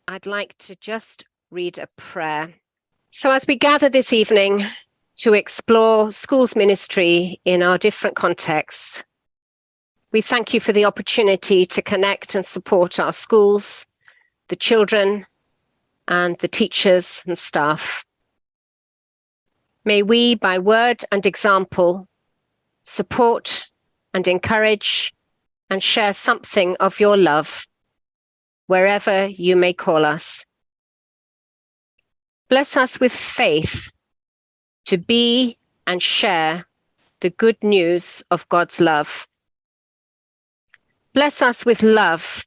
I'd like to just read a prayer. So as we gather this evening to explore schools ministry in our different contexts, we thank you for the opportunity to connect and support our schools, the children, and the teachers and staff. May we, by word and example, support and encourage and share something of your love wherever you may call us. Bless us with faith to be and share the good news of God's love. Bless us with love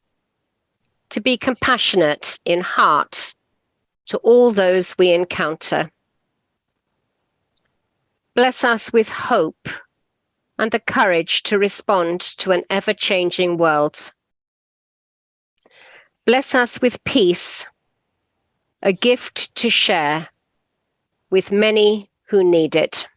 to be compassionate in heart to all those we encounter. Bless us with hope and the courage to respond to an ever-changing world. Bless us with peace, a gift to share with many who need it.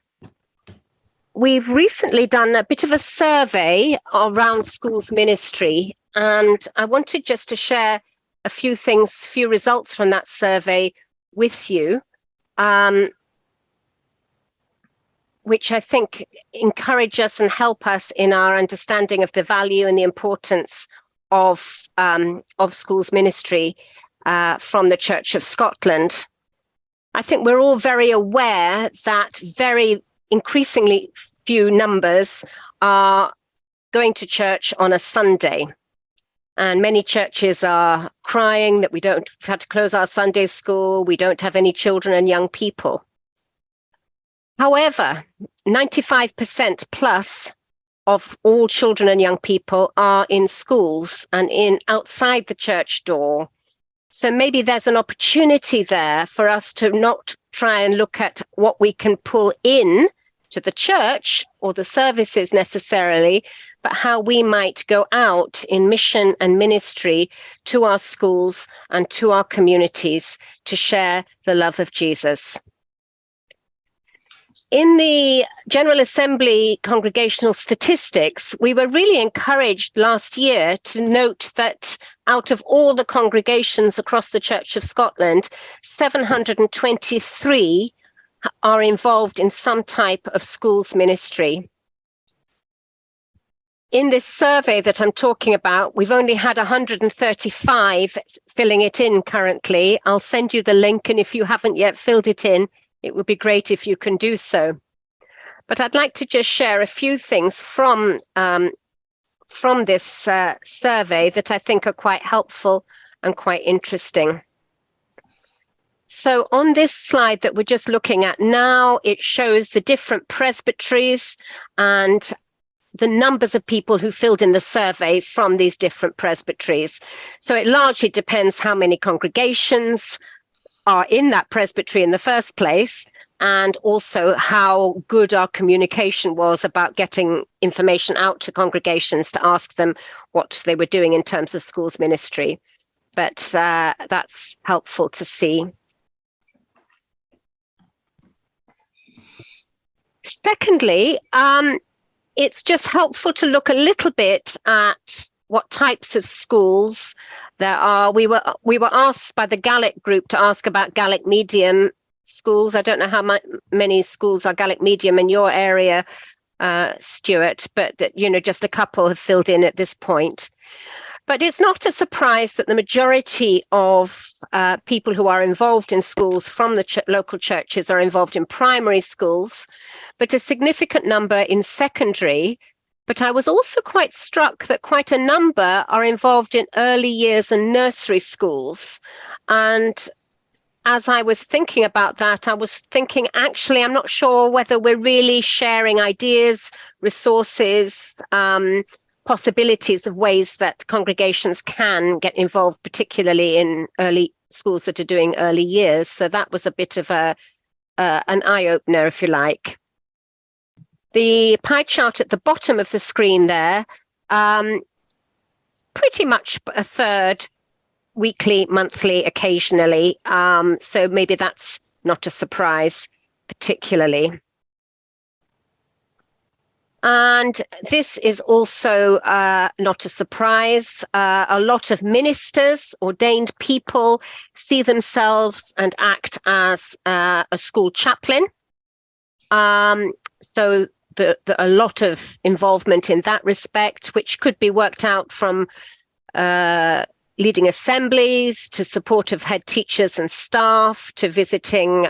We've recently done a bit of a survey around schools ministry, and I wanted just to share a few results from that survey with you, which I think encourage us and help us in our understanding of the value and the importance of schools ministry from the Church of Scotland. I think we're all very aware that very increasingly few numbers are going to church on a Sunday. And many churches are crying that we've had to close our Sunday school, we don't have any children and young people. However, 95% plus of all children and young people are in schools and outside the church door. So maybe there's an opportunity there for us to not try and look at what we can pull in to the church or the services necessarily, but how we might go out in mission and ministry to our schools and to our communities to share the love of Jesus. In the General Assembly congregational statistics, we were really encouraged last year to note that out of all the congregations across the Church of Scotland, 723 are involved in some type of schools ministry. In this survey that I'm talking about, we've only had 135 filling it in currently. I'll send you the link, and if you haven't yet filled it in, it would be great if you can do so. But I'd like to just share a few things from this survey that I think are quite helpful and quite interesting. So on this slide that we're just looking at now, it shows the different presbyteries and the numbers of people who filled in the survey from these different presbyteries. So it largely depends how many congregations are in that presbytery in the first place, and also how good our communication was about getting information out to congregations to ask them what they were doing in terms of schools ministry. But that's helpful to see. Secondly, it's just helpful to look a little bit at what types of schools there are. We were asked by the Gaelic group to ask about Gaelic medium schools. I don't know how many schools are Gaelic medium in your area, Stuart, but just a couple have filled in at this point. But it's not a surprise that the majority of people who are involved in schools from the local churches are involved in primary schools, but a significant number in secondary. But I was also quite struck that quite a number are involved in early years and nursery schools. And as I was thinking about that, I was thinking, actually, I'm not sure whether we're really sharing ideas, resources, possibilities of ways that congregations can get involved, particularly in early schools that are doing early years. So that was a bit of an eye-opener, if you like. The pie chart at the bottom of the screen there, pretty much a third weekly, monthly, occasionally. So maybe that's not a surprise particularly. And this is also not a surprise. A lot of ministers, ordained people, see themselves and act as a school chaplain. So a lot of involvement in that respect, which could be worked out from leading assemblies to support of head teachers and staff to visiting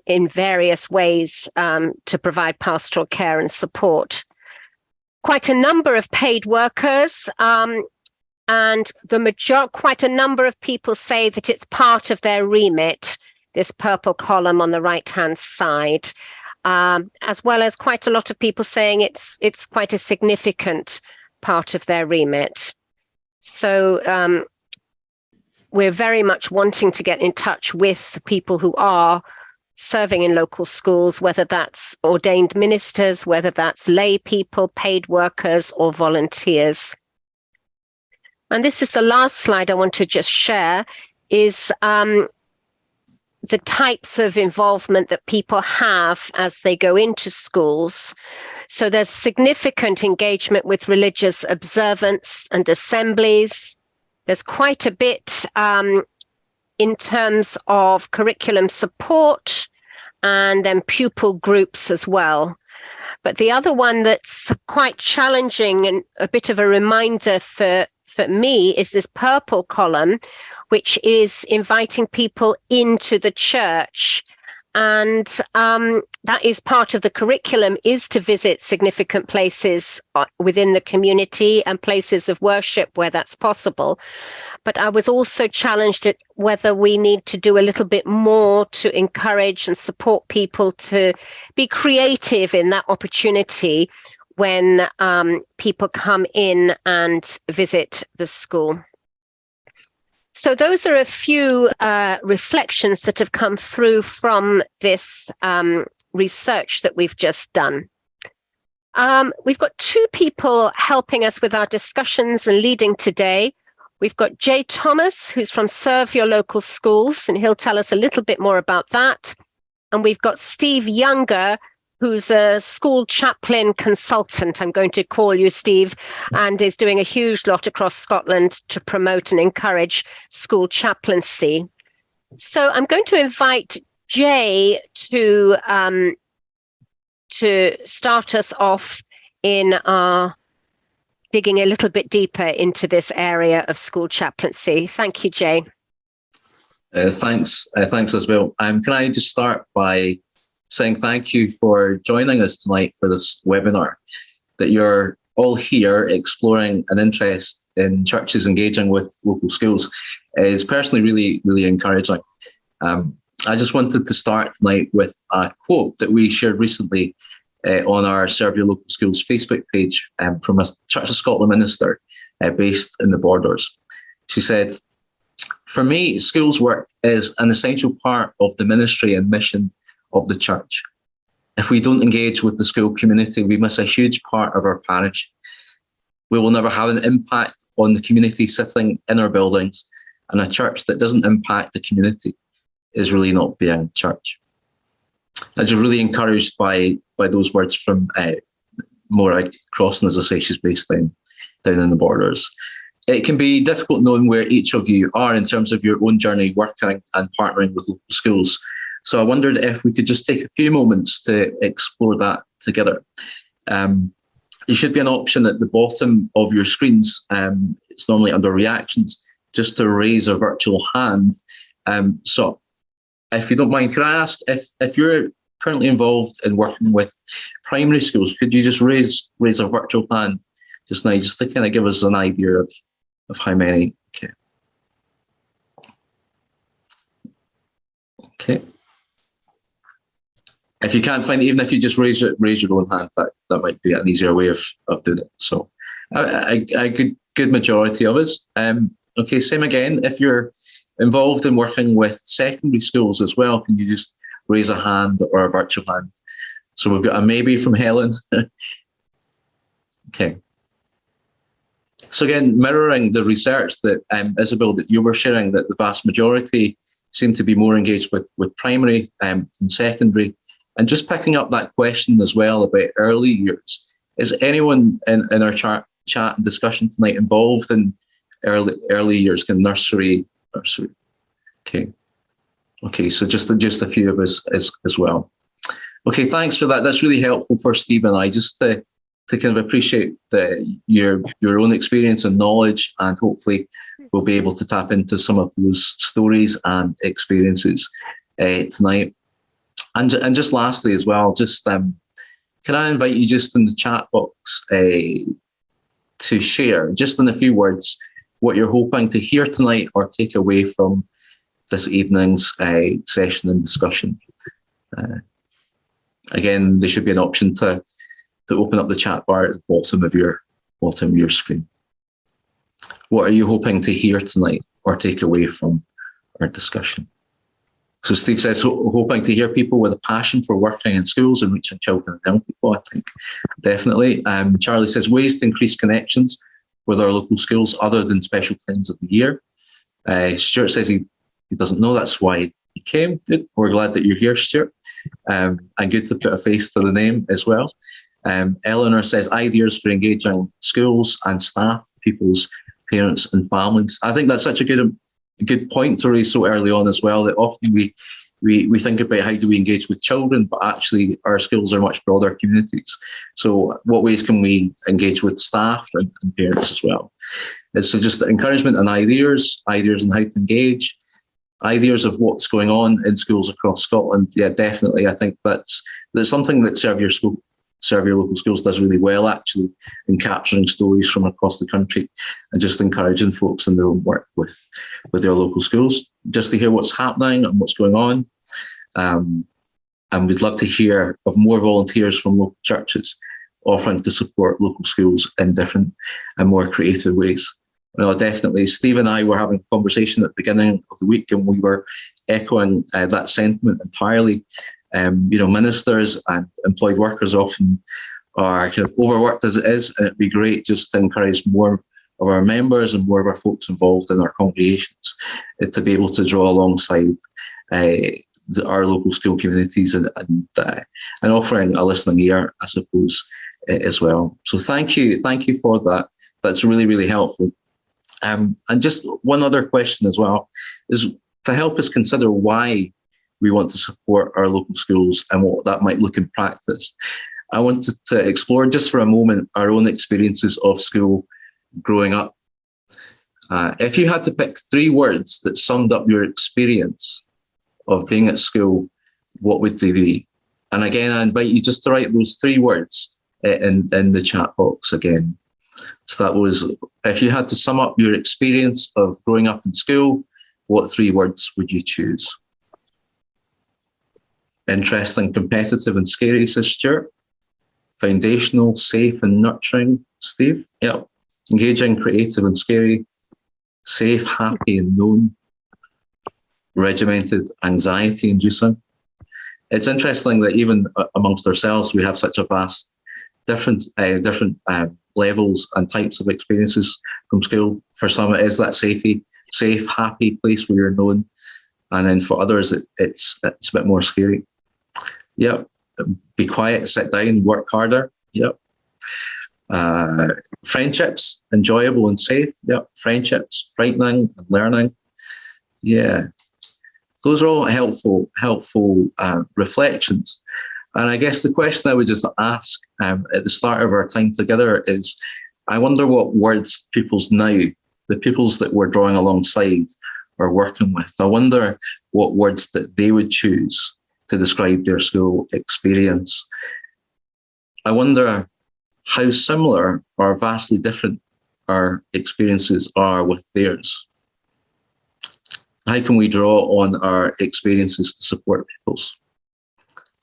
in various ways to provide pastoral care and support. Quite a number of paid workers, and quite a number of people say that it's part of their remit, this purple column on the right-hand side, as well as quite a lot of people saying it's quite a significant part of their remit. So we're very much wanting to get in touch with the people who are serving in local schools, whether that's ordained ministers, whether that's lay people, paid workers, or volunteers. And this is the last slide I want to just share, is the types of involvement that people have as they go into schools. So there's significant engagement with religious observance and assemblies. There's quite a bit in terms of curriculum support and then pupil groups as well. But the other one that's quite challenging and a bit of a reminder for me is this purple column, which is inviting people into the church. And that is part of the curriculum, is to visit significant places within the community and places of worship where that's possible. But I was also challenged at whether we need to do a little bit more to encourage and support people to be creative in that opportunity when people come in and visit the school. So those are a few reflections that have come through from this research that we've just done. We've got two people helping us with our discussions and leading today. We've got Jay Thomas, who's from Serve Your Local Schools, and he'll tell us a little bit more about that. And we've got Steve Younger, who's a school chaplain consultant, I'm going to call you, Steve, and is doing a huge lot across Scotland to promote and encourage school chaplaincy. So I'm going to invite Jay to start us off in our digging a little bit deeper into this area of school chaplaincy. Thank you, Jay. Thanks, Isabel. Can I just start by saying thank you for joining us tonight for this webinar, that you're all here exploring an interest in churches engaging with local schools is personally really, really encouraging. I just wanted to start tonight with a quote that we shared recently on our Serve Your Local Schools Facebook page from a Church of Scotland minister based in the Borders. She said, "For me, schools work is an essential part of the ministry and mission of the church. If we don't engage with the school community, we miss a huge part of our parish. We will never have an impact on the community sitting in our buildings, and a church that doesn't impact the community is really not being church." I was really encouraged by those words from Maura Crossan, as I say, she's based down in the Borders. It can be difficult knowing where each of you are in terms of your own journey working and partnering with local schools. So I wondered if we could just take a few moments to explore that together. There should be an option at the bottom of your screens. It's normally under reactions, just to raise a virtual hand. So if you don't mind, could I ask if you're currently involved in working with primary schools, could you just raise a virtual hand just now, just to kind of give us an idea of how many? Okay. If you can't find it, even if you just raise your own hand, that might be an easier way of doing it. So a good majority of us. Okay, same again. If you're involved in working with secondary schools as well, can you just raise a hand or a virtual hand? So we've got a maybe from Helen. Okay. So again, mirroring the research that Isabel, that you were sharing, that the vast majority seem to be more engaged with primary and secondary. And just picking up that question as well about early years, is anyone in our chat and discussion tonight involved in early years, kind of nursery? Okay, so just a few of us as well. Okay, thanks for that. That's really helpful for Steve and I, just to kind of appreciate your own experience and knowledge, and hopefully we'll be able to tap into some of those stories and experiences tonight. And just lastly as well, just can I invite you just in the chat box to share, just in a few words, what you're hoping to hear tonight or take away from this evening's session and discussion. Again, there should be an option to open up the chat bar at the bottom of your screen. What are you hoping to hear tonight or take away from our discussion? So Steve says, hoping to hear people with a passion for working in schools and reaching children and young people, I think, definitely. Charlie says, ways to increase connections with our local schools other than special times of the year. Stuart says he doesn't know, that's why he came. Good, we're glad that you're here, Stuart. And good to put a face to the name as well. Eleanor says, ideas for engaging schools and staff, people's parents and families. I think that's such a good point to raise so early on as well, that often we think about how do we engage with children, but actually our schools are much broader communities. So what ways can we engage with staff and parents as well? And so just encouragement and ideas on how to engage, ideas of what's going on in schools across Scotland. Yeah, definitely. I think that's something that Serve Your Local Schools does really well, actually, in capturing stories from across the country and just encouraging folks in their own work with their local schools, just to hear what's happening and what's going on. And we'd love to hear of more volunteers from local churches offering to support local schools in different and more creative ways. Well, definitely. Steve and I were having a conversation at the beginning of the week, and we were echoing that sentiment entirely. Ministers and employed workers often are kind of overworked as it is, and it'd be great just to encourage more of our members and more of our folks involved in our congregations to be able to draw alongside our local school communities and offering a listening ear, I suppose, as well. So thank you for that. That's really, really helpful. And just one other question as well is to help us consider why we want to support our local schools and what that might look in practice. I wanted to explore just for a moment our own experiences of school growing up. If you had to pick 3 words that summed up your experience of being at school, what would they be? And again, I invite you just to write those 3 words in the chat box again. So that was, if you had to sum up your experience of growing up in school, what 3 words would you choose? Interesting, competitive and scary, says Stuart. Foundational, safe and nurturing, Steve. Yep. Engaging, creative and scary. Safe, happy and known. Regimented, anxiety inducing. It's interesting that even amongst ourselves, we have such a vast different levels and types of experiences from school. For some, it is that safe, happy place where you're known. And then for others, it's a bit more scary. Yep. Be quiet, sit down, work harder. Yep. Friendships, enjoyable and safe. Yep. Friendships, frightening and learning. Yeah. Those are all helpful reflections. And I guess the question I would just ask at the start of our time together is, I wonder what words the pupils that we're drawing alongside are working with. I wonder what words that they would choose to describe their school experience. I wonder how similar or vastly different our experiences are with theirs. How can we draw on our experiences to support pupils?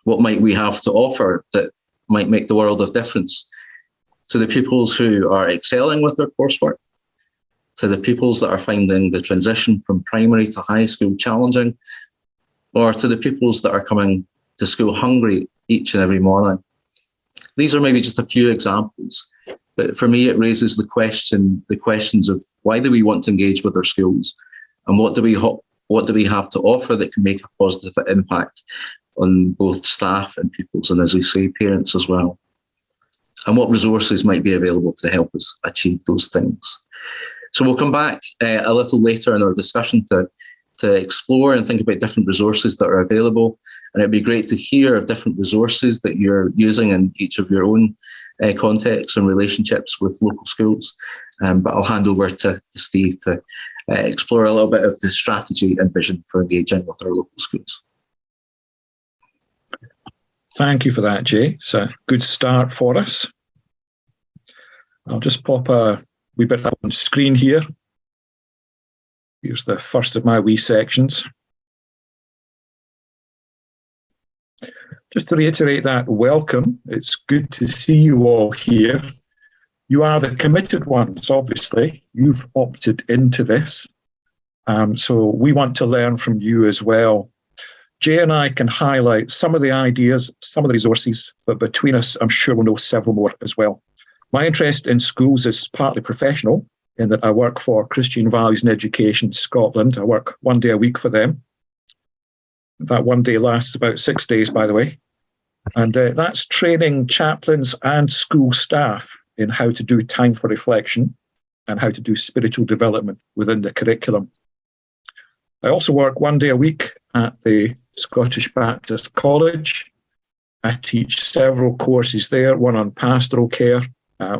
What might we have to offer that might make the world of difference to the pupils who are excelling with their coursework, to the pupils that are finding the transition from primary to high school challenging, or to the pupils that are coming to school hungry each and every morning? These are maybe just a few examples, but for me, it raises the questions of why do we want to engage with our schools, and what do we have to offer that can make a positive impact on both staff and pupils, and as we say, parents as well, and what resources might be available to help us achieve those things. So we'll come back a little later in our discussion to explore and think about different resources that are available. And it'd be great to hear of different resources that you're using in each of your own contexts and relationships with local schools. But I'll hand over to Steve to explore a little bit of the strategy and vision for engaging with our local schools. Thank you for that, Jay. It's a good start for us. I'll just pop a wee bit up on screen here. Here's the first of my wee sections. Just to reiterate that, welcome. It's good to see you all here. You are the committed ones, obviously. You've opted into this. So we want to learn from you as well. Jay and I can highlight some of the ideas, some of the resources, but between us, I'm sure we'll know several more as well. My interest in schools is partly professional, in that I work for Christian Values in Education Scotland. I work 1 day a week for them. That 1 day lasts about 6 days, by the way. And that's training chaplains and school staff in how to do time for reflection and how to do spiritual development within the curriculum. I also work 1 day a week at the Scottish Baptist College. I teach several courses there, one on pastoral care,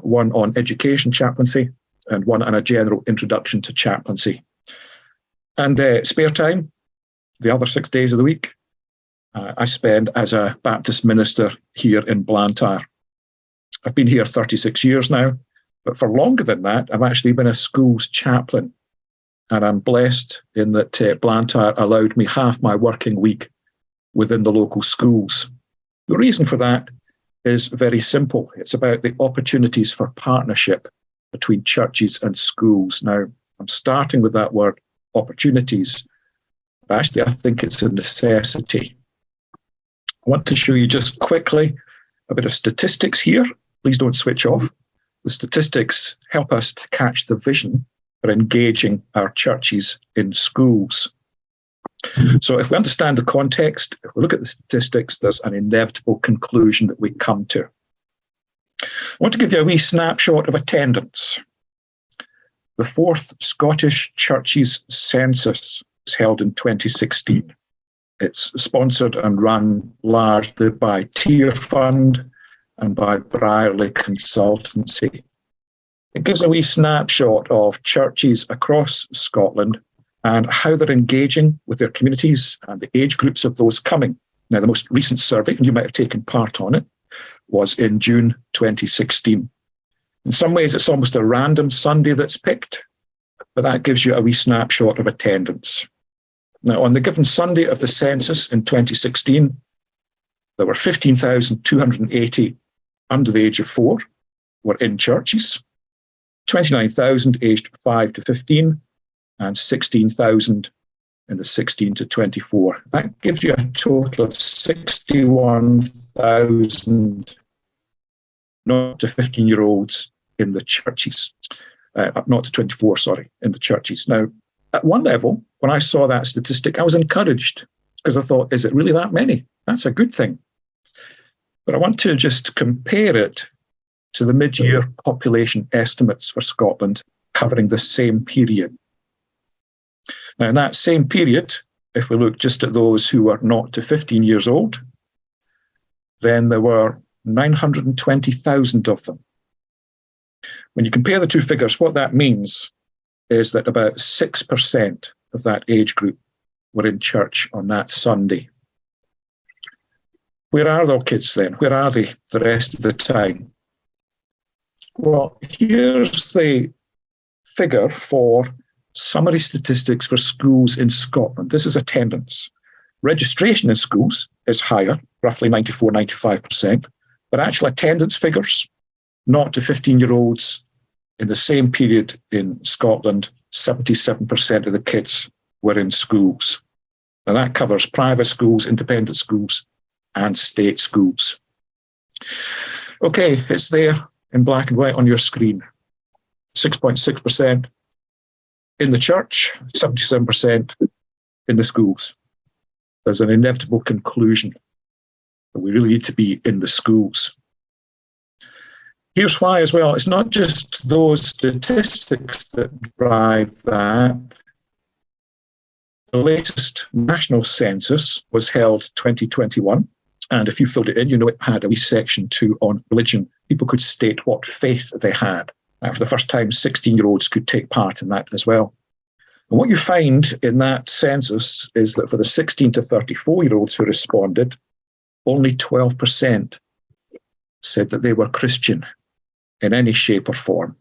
one on education chaplaincy, and one on a general introduction to chaplaincy. And spare time, the other 6 days of the week, I spend as a Baptist minister here in Blantyre. I've been here 36 years now, but for longer than that, I've actually been a school's chaplain. And I'm blessed in that Blantyre allowed me half my working week within the local schools. The reason for that is very simple. It's about the opportunities for partnership between churches and schools. Now, I'm starting with that word, opportunities. But actually, I think it's a necessity. I want to show you just quickly a bit of statistics here. Please don't switch off. The statistics help us to catch the vision for engaging our churches in schools. So if we understand the context, if we look at the statistics, there's an inevitable conclusion that we come to. I want to give you a wee snapshot of attendance. The 4th Scottish Churches Census was held in 2016. It's sponsored and run largely by Tier Fund and by Brierley Consultancy. It gives a wee snapshot of churches across Scotland and how they're engaging with their communities and the age groups of those coming. Now, the most recent survey, and you might have taken part on it, was in June 2016. In some ways, it's almost a random Sunday that's picked, but that gives you a wee snapshot of attendance. Now, on the given Sunday of the census in 2016, there were 15,280 under the age of 4 were in churches, 29,000 aged 5 to 15, and 16,000 in the 16 to 24. That gives you a total of 61,000 not to 15-year-olds in the churches. Not to 24, sorry, in the churches. Now, at one level, when I saw that statistic, I was encouraged because I thought, is it really that many? That's a good thing. But I want to just compare it to the mid-year population estimates for Scotland covering the same period. Now, in that same period, if we look just at those who are not to 15 years old, then there were 920,000 of them. When you compare the two figures, what that means is that about 6% of that age group were in church on that Sunday. Where are those kids then? Where are they the rest of the time? Well, here's the figure for summary statistics for schools in Scotland. This is attendance. Registration in schools is higher, roughly 94, 95%, but actual attendance figures, not to 15-year-olds, in the same period in Scotland, 77% of the kids were in schools. Now that covers private schools, independent schools, and state schools. Okay, it's there in black and white on your screen. 6.6% in the church, 77% in the schools. There's an inevitable conclusion But we really need to be in the schools. Here's why as well. It's not just those statistics that drive that. The latest national census was held 2021. And if you filled it in, you know it had a wee section too on religion. People could state what faith they had. And for the first time, 16-year-olds could take part in that as well. And what you find in that census is that for the 16 to 34-year-olds who responded, only 12% said that they were Christian in any shape or form.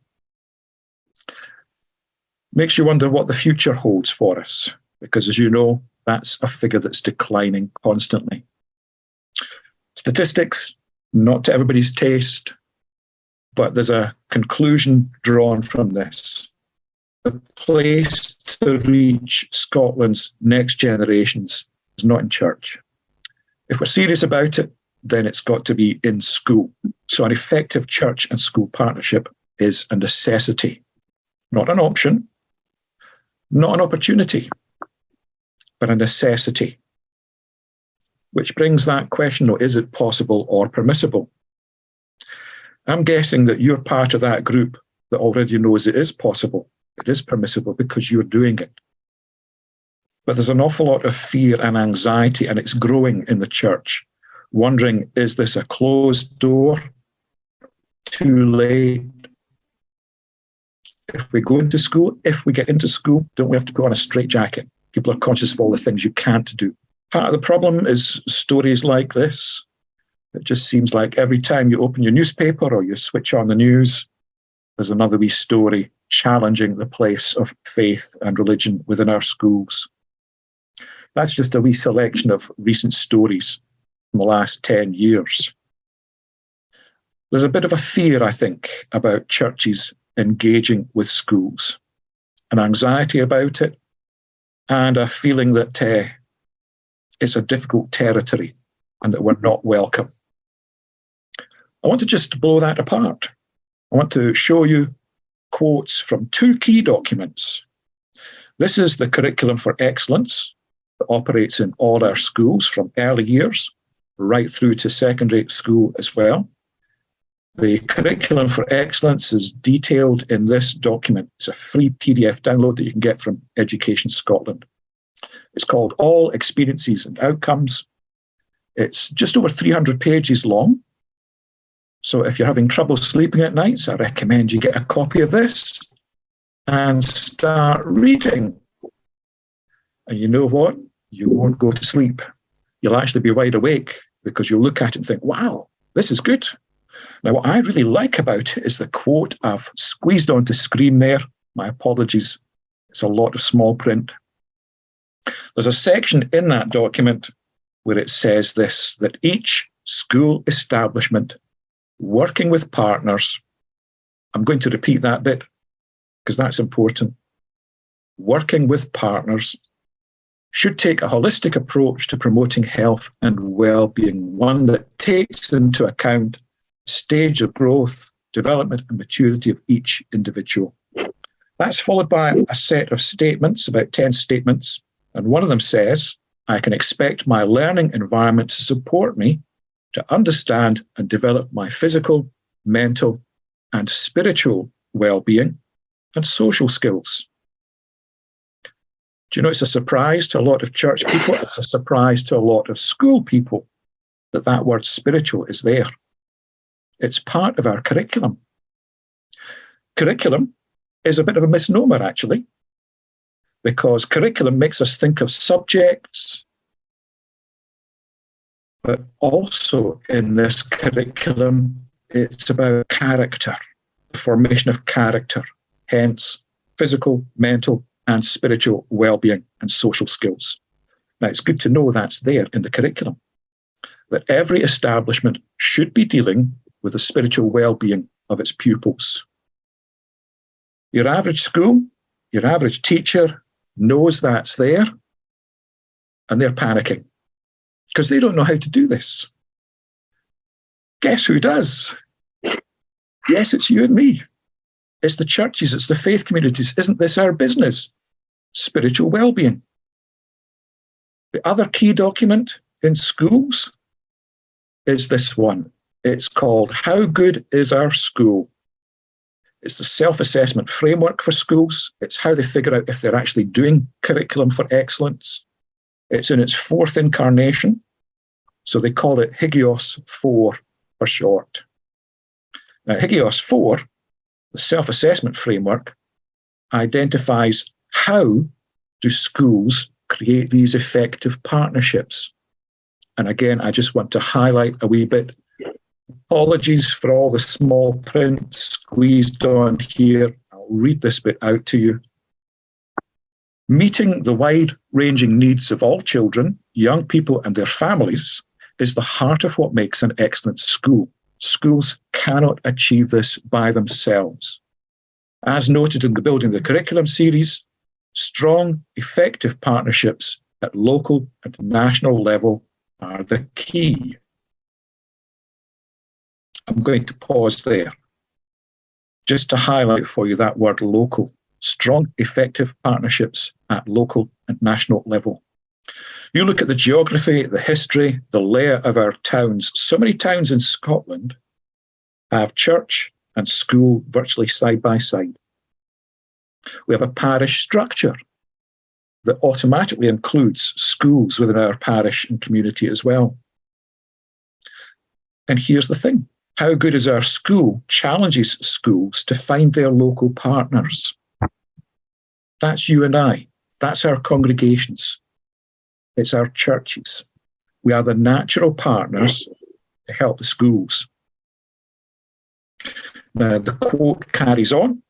Makes you wonder what the future holds for us, because as you know, that's a figure that's declining constantly. Statistics, not to everybody's taste, but there's a conclusion drawn from this. The place to reach Scotland's next generations is not in church. If we're serious about it, then it's got to be in school. So an effective church and school partnership is a necessity, not an option, not an opportunity, but a necessity. Which brings that question, is it possible or permissible? I'm guessing that you're part of that group that already knows it is possible. It is permissible because you're doing it. But there's an awful lot of fear and anxiety, and it's growing in the church, wondering, is this a closed door? Too late? If we go into school, if we get into school, don't we have to put on a straitjacket? People are conscious of all the things you can't do. Part of the problem is stories like this. It just seems like every time you open your newspaper or you switch on the news, there's another wee story challenging the place of faith and religion within our schools. That's just a wee selection of recent stories in the last 10 years. There's a bit of a fear, I think, about churches engaging with schools, an anxiety about it, and a feeling that it's a difficult territory and that we're not welcome. I want to just blow that apart. I want to show you quotes from two key documents. This is the Curriculum for Excellence that operates in all our schools from early years right through to secondary school as well. The Curriculum for Excellence is detailed in this document. It's a free PDF download that you can get from Education Scotland. It's called All Experiences and Outcomes. It's just over 300 pages long. So if you're having trouble sleeping at nights, I recommend you get a copy of this and start reading. And you know what? You won't go to sleep. You'll actually be wide awake because you'll look at it and think, wow, this is good. Now, what I really like about it is the quote I've squeezed onto screen there. My apologies. It's a lot of small print. There's a section in that document where it says this, that each school establishment working with partners, I'm going to repeat that bit because that's important, working with partners should take a holistic approach to promoting health and well-being, one that takes into account the stage of growth, development and maturity of each individual. That's followed by a set of statements, about 10 statements, and one of them says, I can expect my learning environment to support me to understand and develop my physical, mental, and spiritual well-being and social skills. Do you know it's a surprise to a lot of church people? It's a surprise to a lot of school people that that word spiritual is there. It's part of our curriculum. Curriculum is a bit of a misnomer, actually, because curriculum makes us think of subjects, but also in this curriculum, it's about character, the formation of character, hence physical, mental, and spiritual well-being and social skills. Now, it's good to know that's there in the curriculum, that every establishment should be dealing with the spiritual well-being of its pupils. Your average school, your average teacher knows that's there, and they're panicking because they don't know how to do this. Guess who does? Yes, it's you and me. It's the churches, it's the faith communities. Isn't this our business? Spiritual well-being. The other key document in schools is this one. It's called How Good is Our School? It's the self-assessment framework for schools. It's how they figure out if they're actually doing curriculum for excellence. It's in its 4th incarnation, so they call it Higios 4 for short. Now, Higios 4, the self-assessment framework, identifies how do schools create these effective partnerships. And again, I just want to highlight a wee bit. Apologies for all the small print squeezed on here. I'll read this bit out to you. Meeting the wide-ranging needs of all children, young people and their families is the heart of what makes an excellent school. Schools cannot achieve this by themselves. As noted in the Building the Curriculum series, strong, effective partnerships at local and national level are the key. I'm going to pause there just to highlight for you that word local. Strong, effective partnerships at local and national level. You look at the geography, the history, the layout of our towns. So many towns in Scotland have church and school virtually side by side. We have a parish structure that automatically includes schools within our parish and community as well. And here's the thing. How Good is Our School challenges schools to find their local partners. That's you and I. That's our congregations. It's our churches. We are the natural partners to help the schools. Now, the quote carries on.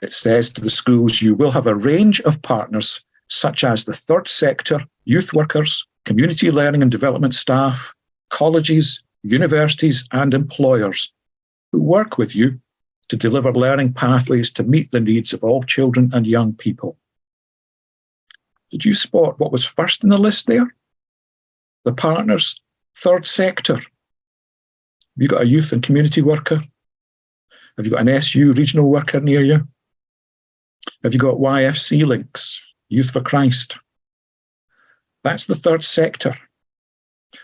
It says to the schools, you will have a range of partners, such as the third sector, youth workers, community learning and development staff, colleges, universities, and employers who work with you to deliver learning pathways to meet the needs of all children and young people. Did you spot what was first in the list there? The partners, third sector. Have you got a youth and community worker? Have you got an SU regional worker near you? Have you got YFC links, Youth for Christ? That's the third sector.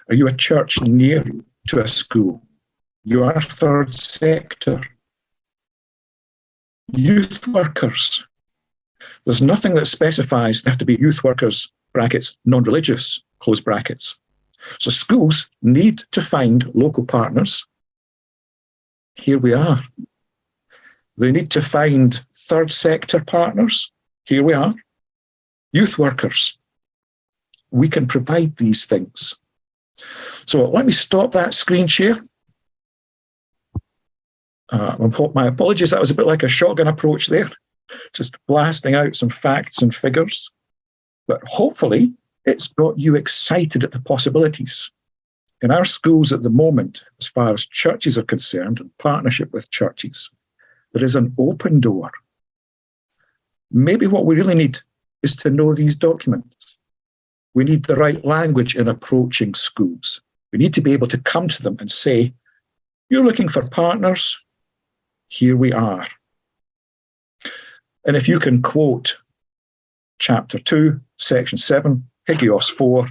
Are you a church near to a school? You are third sector. Youth workers. There's nothing that specifies they have to be youth workers, brackets, non-religious, close brackets. So schools need to find local partners. Here we are. They need to find third sector partners. Here we are. Youth workers. We can provide these things. So let me stop that screen share. My apologies, that was a bit like a shotgun approach there, just blasting out some facts and figures. But hopefully it's got you excited at the possibilities. In our schools at the moment, as far as churches are concerned, and partnership with churches, there is an open door. Maybe what we really need is to know these documents. We need the right language in approaching schools. We need to be able to come to them and say, you're looking for partners, here we are. And if you can quote Chapter 2, Section 7, Higios 4,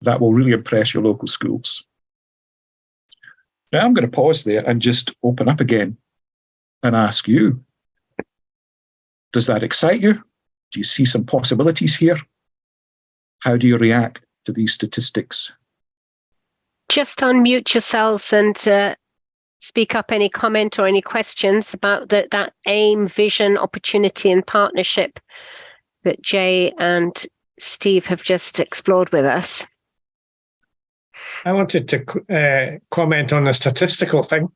that will really impress your local schools. Now I'm going to pause there and just open up again and ask you, does that excite you? Do you see some possibilities here? How do you react to these statistics? Just unmute yourselves and speak up any comment or any questions about that aim, vision, opportunity and partnership that Jay and Steve have just explored with us. I wanted to comment on the statistical thing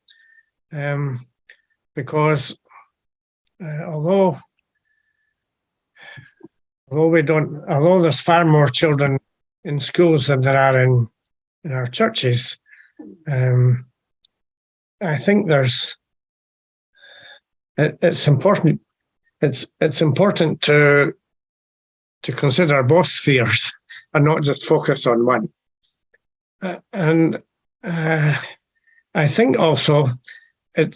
because although there's far more children in schools than there are in our churches, I think it's important. It's important to consider both spheres and not just focus on one. And I think also it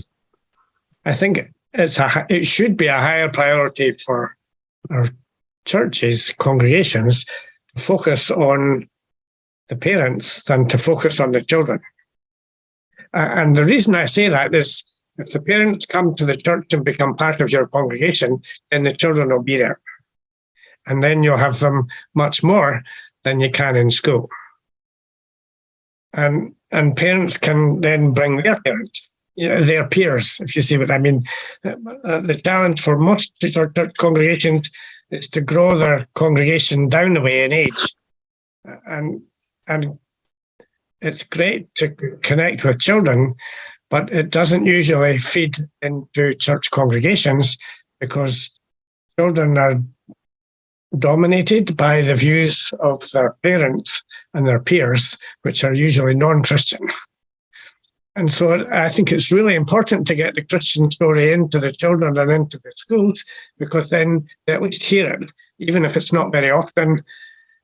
should be a higher priority for our churches, congregations, to focus on the parents than to focus on the children. And the reason I say that is if the parents come to the church and become part of your congregation, then the children will be there. And then you'll have them much more than you can in school. And parents can then bring their parents, their peers, if you see what I mean. The challenge for most church congregations is to grow their congregation down the way in age. And it's great to connect with children, but it doesn't usually feed into church congregations because children are dominated by the views of their parents and their peers, which are usually non-Christian. And so I think it's really important to get the Christian story into the children and into the schools, because then they at least hear it, even if it's not very often.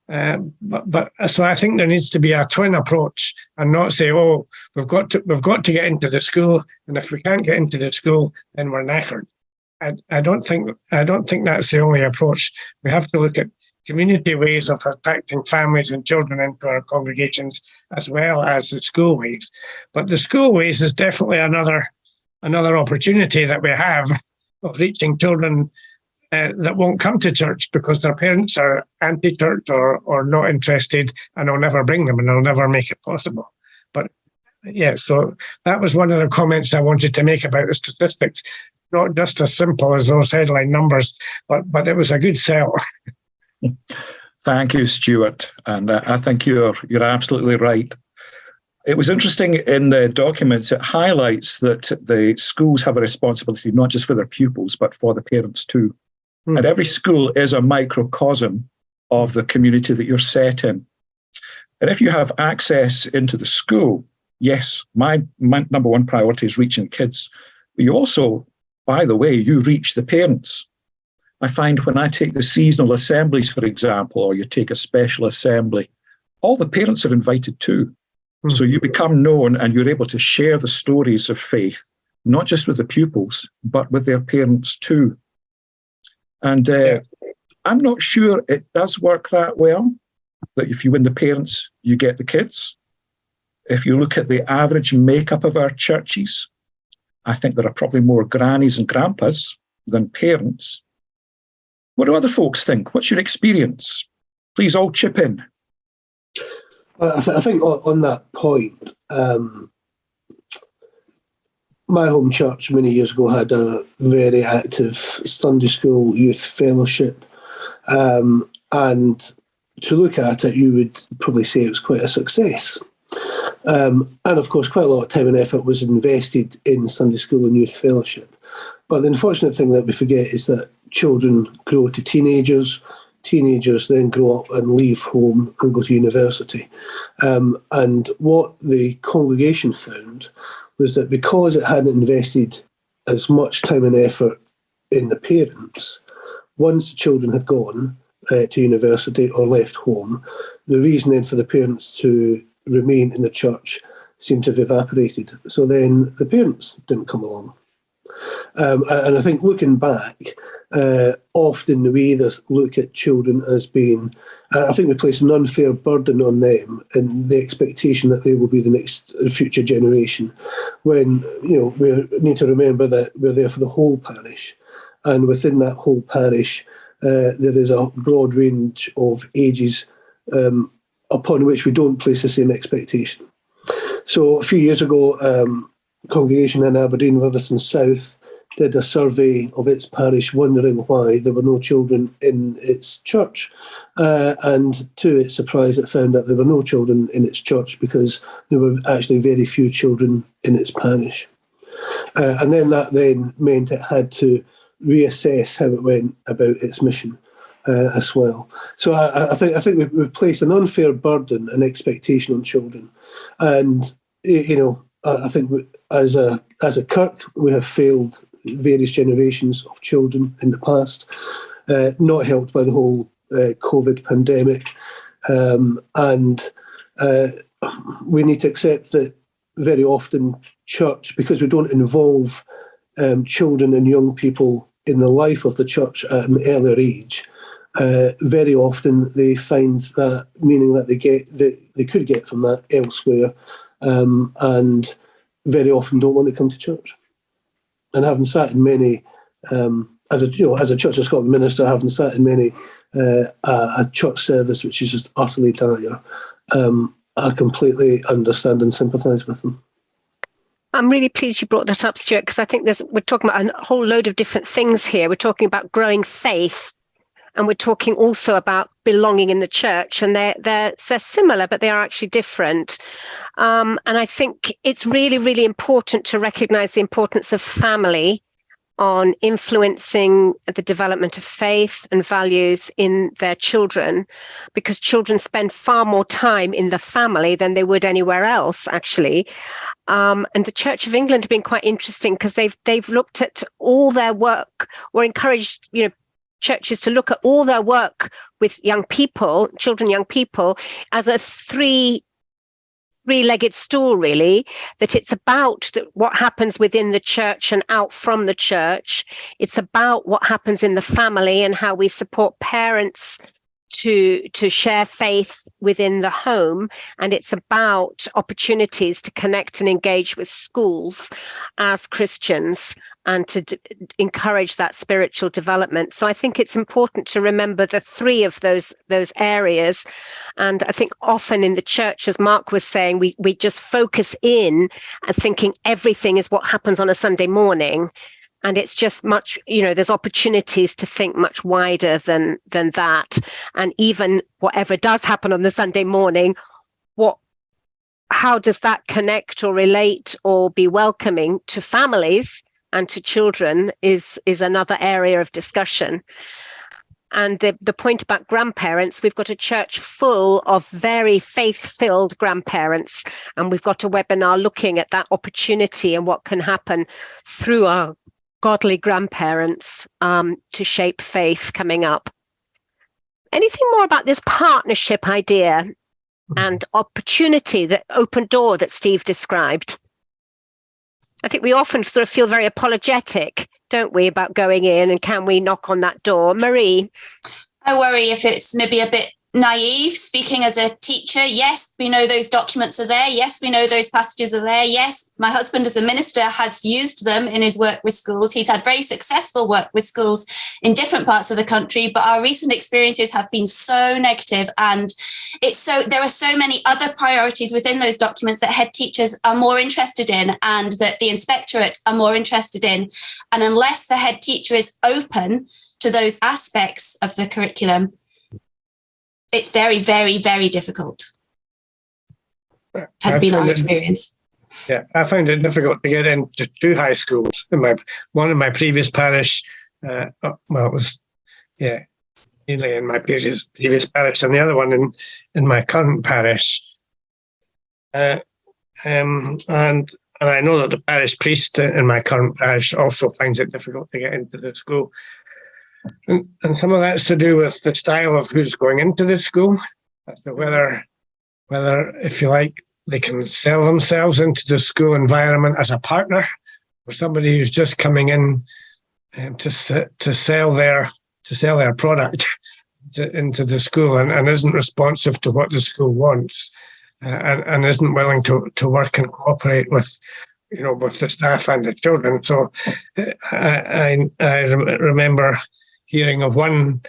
But so I think there needs to be a twin approach, and not say, "Oh, we've got to get into the school, and if we can't get into the school, then we're knackered." I don't think that's the only approach. We have to look at community ways of attracting families and children into our congregations, as well as the school ways. But the school ways is definitely another opportunity that we have of reaching children that won't come to church because their parents are anti-church or not interested, and I'll never bring them and I'll never make it possible. But yeah, so that was one of the comments I wanted to make about the statistics. Not just as simple as those headline numbers, but it was a good sell. Thank you, Stuart. And I think you're absolutely right. It was interesting in the documents, it highlights that the schools have a responsibility not just for their pupils, but for the parents too. And every school is a microcosm of the community that you're set in. And if you have access into the school, yes, my number one priority is reaching kids. But you also, by the way, you reach the parents. I find when I take the seasonal assemblies, for example, or you take a special assembly, all the parents are invited too. So you become known and you're able to share the stories of faith, not just with the pupils, but with their parents too. And I'm not sure it does work that well, that if you win the parents, you get the kids. If you look at the average makeup of our churches, I think there are probably more grannies and grandpas than parents. What do other folks think? What's your experience? Please all chip in. I think on that point, my home church many years ago had a very active Sunday school youth fellowship. And to look at it, you would probably say it was quite a success. And of course, quite a lot of time and effort was invested in Sunday school and youth fellowship. But the unfortunate thing that we forget is that children grow to teenagers. Teenagers then grow up and leave home and go to university. And what the congregation found was that because it hadn't invested as much time and effort in the parents, once the children had gone to university or left home, the reason then for the parents to remain in the church seemed to have evaporated. So then the parents didn't come along. And I think looking back, often we either look at children as being, I think we place an unfair burden on them and the expectation that they will be the next future generation, when, you know, we need to remember that we're there for the whole parish. And within that whole parish, there is a broad range of ages upon which we don't place the same expectation. So a few years ago, congregation in Aberdeen, Rotherton South, did a survey of its parish wondering why there were no children in its church. And to its surprise, it found that there were no children in its church because there were actually very few children in its parish. And then that then meant it had to reassess how it went about its mission as well. So I think we've placed an unfair burden and expectation on children. And, you know, I think as a kirk, we have failed various generations of children in the past, not helped by the whole COVID pandemic. And we need to accept that very often church, because we don't involve children and young people in the life of the church at an earlier age, very often they find that meaning that they could get from that elsewhere, and very often don't want to come to church. And having sat in many, as a Church of Scotland minister, having sat in many a church service which is just utterly dire, I completely understand and sympathise with them. I'm really pleased you brought that up, Stuart, because I think we're talking about a whole load of different things here. We're talking about growing faith, and we're talking also about belonging in the church, and they're similar, but they are actually different. And I think it's really, really important to recognise the importance of family on influencing the development of faith and values in their children, because children spend far more time in the family than they would anywhere else, actually. And the Church of England have been quite interesting because they've looked at all their work, or encouraged, churches to look at all their work with young people, young people, as a three-legged stool, really, that it's about what happens within the church and out from the church. It's about what happens in the family and how we support parents to share faith within the home. And it's about opportunities to connect and engage with schools as Christians and to encourage that spiritual development. So I think it's important to remember the three of those areas. And I think often in the church, as Mark was saying, we just focus in and thinking everything is what happens on a Sunday morning. And it's just much, there's opportunities to think much wider than that. And even whatever does happen on the Sunday morning, how does that connect or relate or be welcoming to families and to children is another area of discussion. And the point about grandparents, we've got a church full of very faith-filled grandparents, and we've got a webinar looking at that opportunity and what can happen through our godly grandparents to shape faith coming up. Anything more about this partnership idea and opportunity, that open door that Steve described? I think we often sort of feel very apologetic, don't we, about going in and can we knock on that door? Marie? I worry if it's maybe a bit naive. Speaking as a teacher, yes, we know those documents are there. Yes, we know those passages are there. Yes, my husband as a minister has used them in his work with schools. He's had very successful work with schools in different parts of the country, but our recent experiences have been so negative, and there are so many other priorities within those documents that head teachers are more interested in and that the inspectorate are more interested in. And unless the head teacher is open to those aspects of the curriculum, it's very, very, very difficult. Has been our experience. Yeah, I found it difficult to get into two high schools. One in my previous parish, it was mainly in my previous parish, and the other one in my current parish. And I know that the parish priest in my current parish also finds it difficult to get into the school. And some of that's to do with the style of who's going into the school, as to whether, if you like, they can sell themselves into the school environment as a partner, or somebody who's just coming in to sell their product into the school and isn't responsive to what the school wants, and isn't willing to work and cooperate with the staff and the children. So I remember hearing of one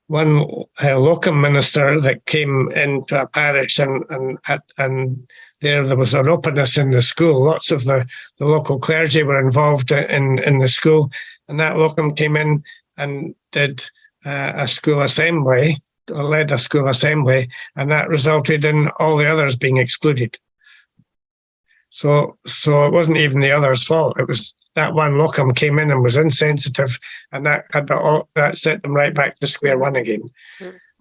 locum minister that came into a parish, and there was an openness in the school. Lots of the local clergy were involved in the school, and that locum came in and did a school assembly, led a school assembly, and that resulted in all the others being excluded. So it wasn't even the others' fault. It was that one locum came in and was insensitive, and that set them right back to square one again.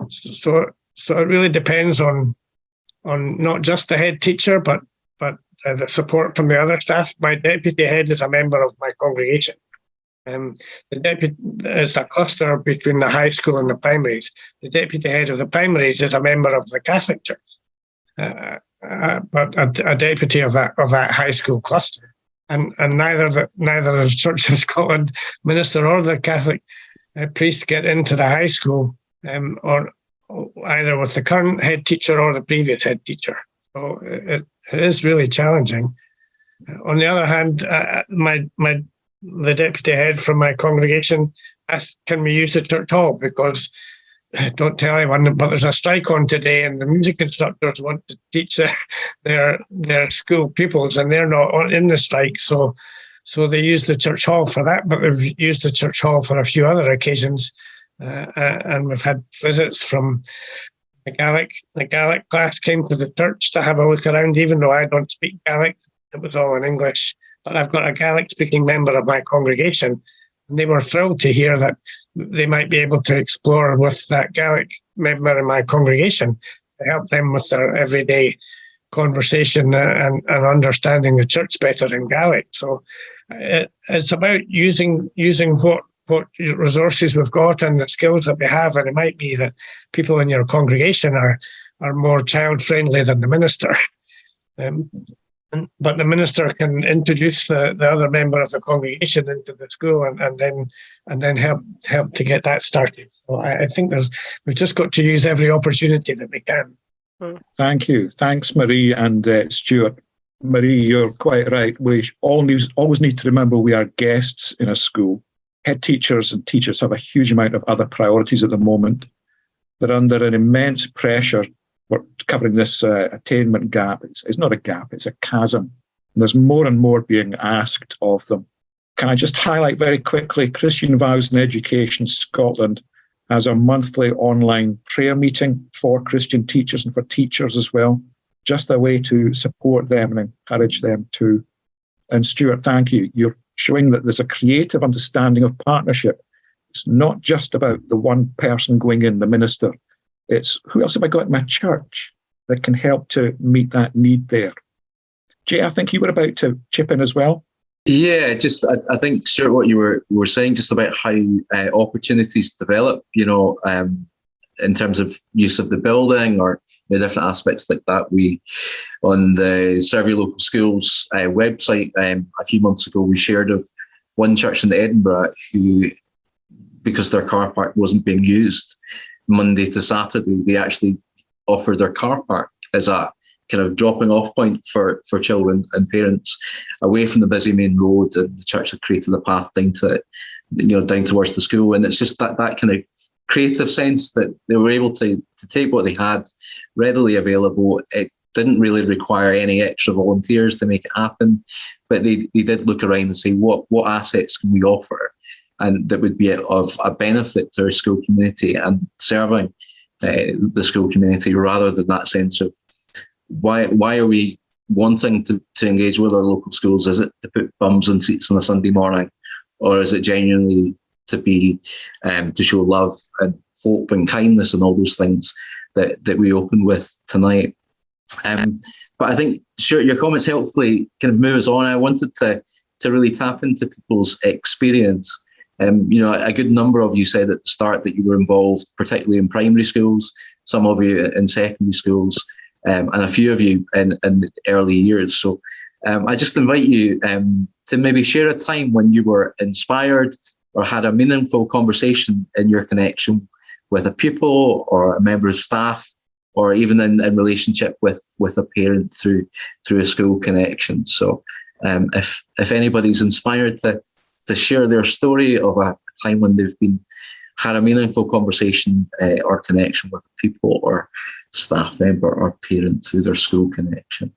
So it really depends on not just the head teacher, but the support from the other staff. My deputy head is a member of my congregation. The deputy is a cluster between the high school and the primaries. The deputy head of the primaries is a member of the Catholic Church. But a deputy of that high school cluster, and neither the Church of Scotland minister or the Catholic priest get into the high school or either with the current head teacher or the previous head teacher. So it is really challenging. On the other hand, the deputy head from my congregation asked, can we use the church hall? Because don't tell anyone, but there's a strike on today, and the music instructors want to teach their school pupils, and they're not in the strike. So they use the church hall for that, but they've used the church hall for a few other occasions. And we've had visits from the Gaelic class came to the church to have a look around, even though I don't speak Gaelic. It was all in English. But I've got a Gaelic-speaking member of my congregation, and they were thrilled to hear that they might be able to explore with that Gaelic member in my congregation to help them with their everyday conversation and understanding the church better in Gaelic. So it's about using what resources we've got and the skills that we have. And it might be that people in your congregation are more child-friendly than the minister. But the minister can introduce the other member of the congregation into the school and then help to get that started. So I think we've just got to use every opportunity that we can. Thank you. Thanks, Marie and Stuart. Marie, you're quite right. We always need to remember we are guests in a school. Head teachers and teachers have a huge amount of other priorities at the moment. They're under an immense pressure. We're covering this attainment gap. It's not a gap, it's a chasm. And there's more and more being asked of them. Can I just highlight very quickly, Christian Vows in Education Scotland has a monthly online prayer meeting for Christian teachers and for teachers as well, just a way to support them and encourage them too. And Stuart, thank you. You're showing that there's a creative understanding of partnership. It's not just about the one person going in, the minister. It's who else have I got in my church that can help to meet that need there? Jay, I think you were about to chip in as well. Yeah, I think, Stuart, what you were saying just about how opportunities develop, in terms of use of the building or different aspects like that. We, on the Serve Your Local Schools website, a few months ago, we shared of one church in Edinburgh who, because their car park wasn't being used Monday to Saturday, they actually offered their car park as a kind of dropping off point for children and parents away from the busy main road, and the church had created a path down towards the school. And it's just that kind of creative sense that they were able to take what they had readily available. It didn't really require any extra volunteers to make it happen, but they did look around and say, what assets can we offer and that would be of a benefit to our school community and serving the school community, rather than that sense of why are we wanting to engage with our local schools? Is it to put bums on seats on a Sunday morning, or is it genuinely to be to show love and hope and kindness and all those things that we open with tonight? But I think, Stuart, your comments helpfully kind of move us on. I wanted to really tap into people's experience. A good number of you said at the start that you were involved, particularly in primary schools, some of you in secondary schools, and a few of you in the early years. So I just invite you to maybe share a time when you were inspired or had a meaningful conversation in your connection with a pupil or a member of staff, or even in relationship with a parent through a school connection. So if anybody's inspired to share their story of a time when they've had a meaningful conversation or connection with a pupil or staff member or parent through their school connection.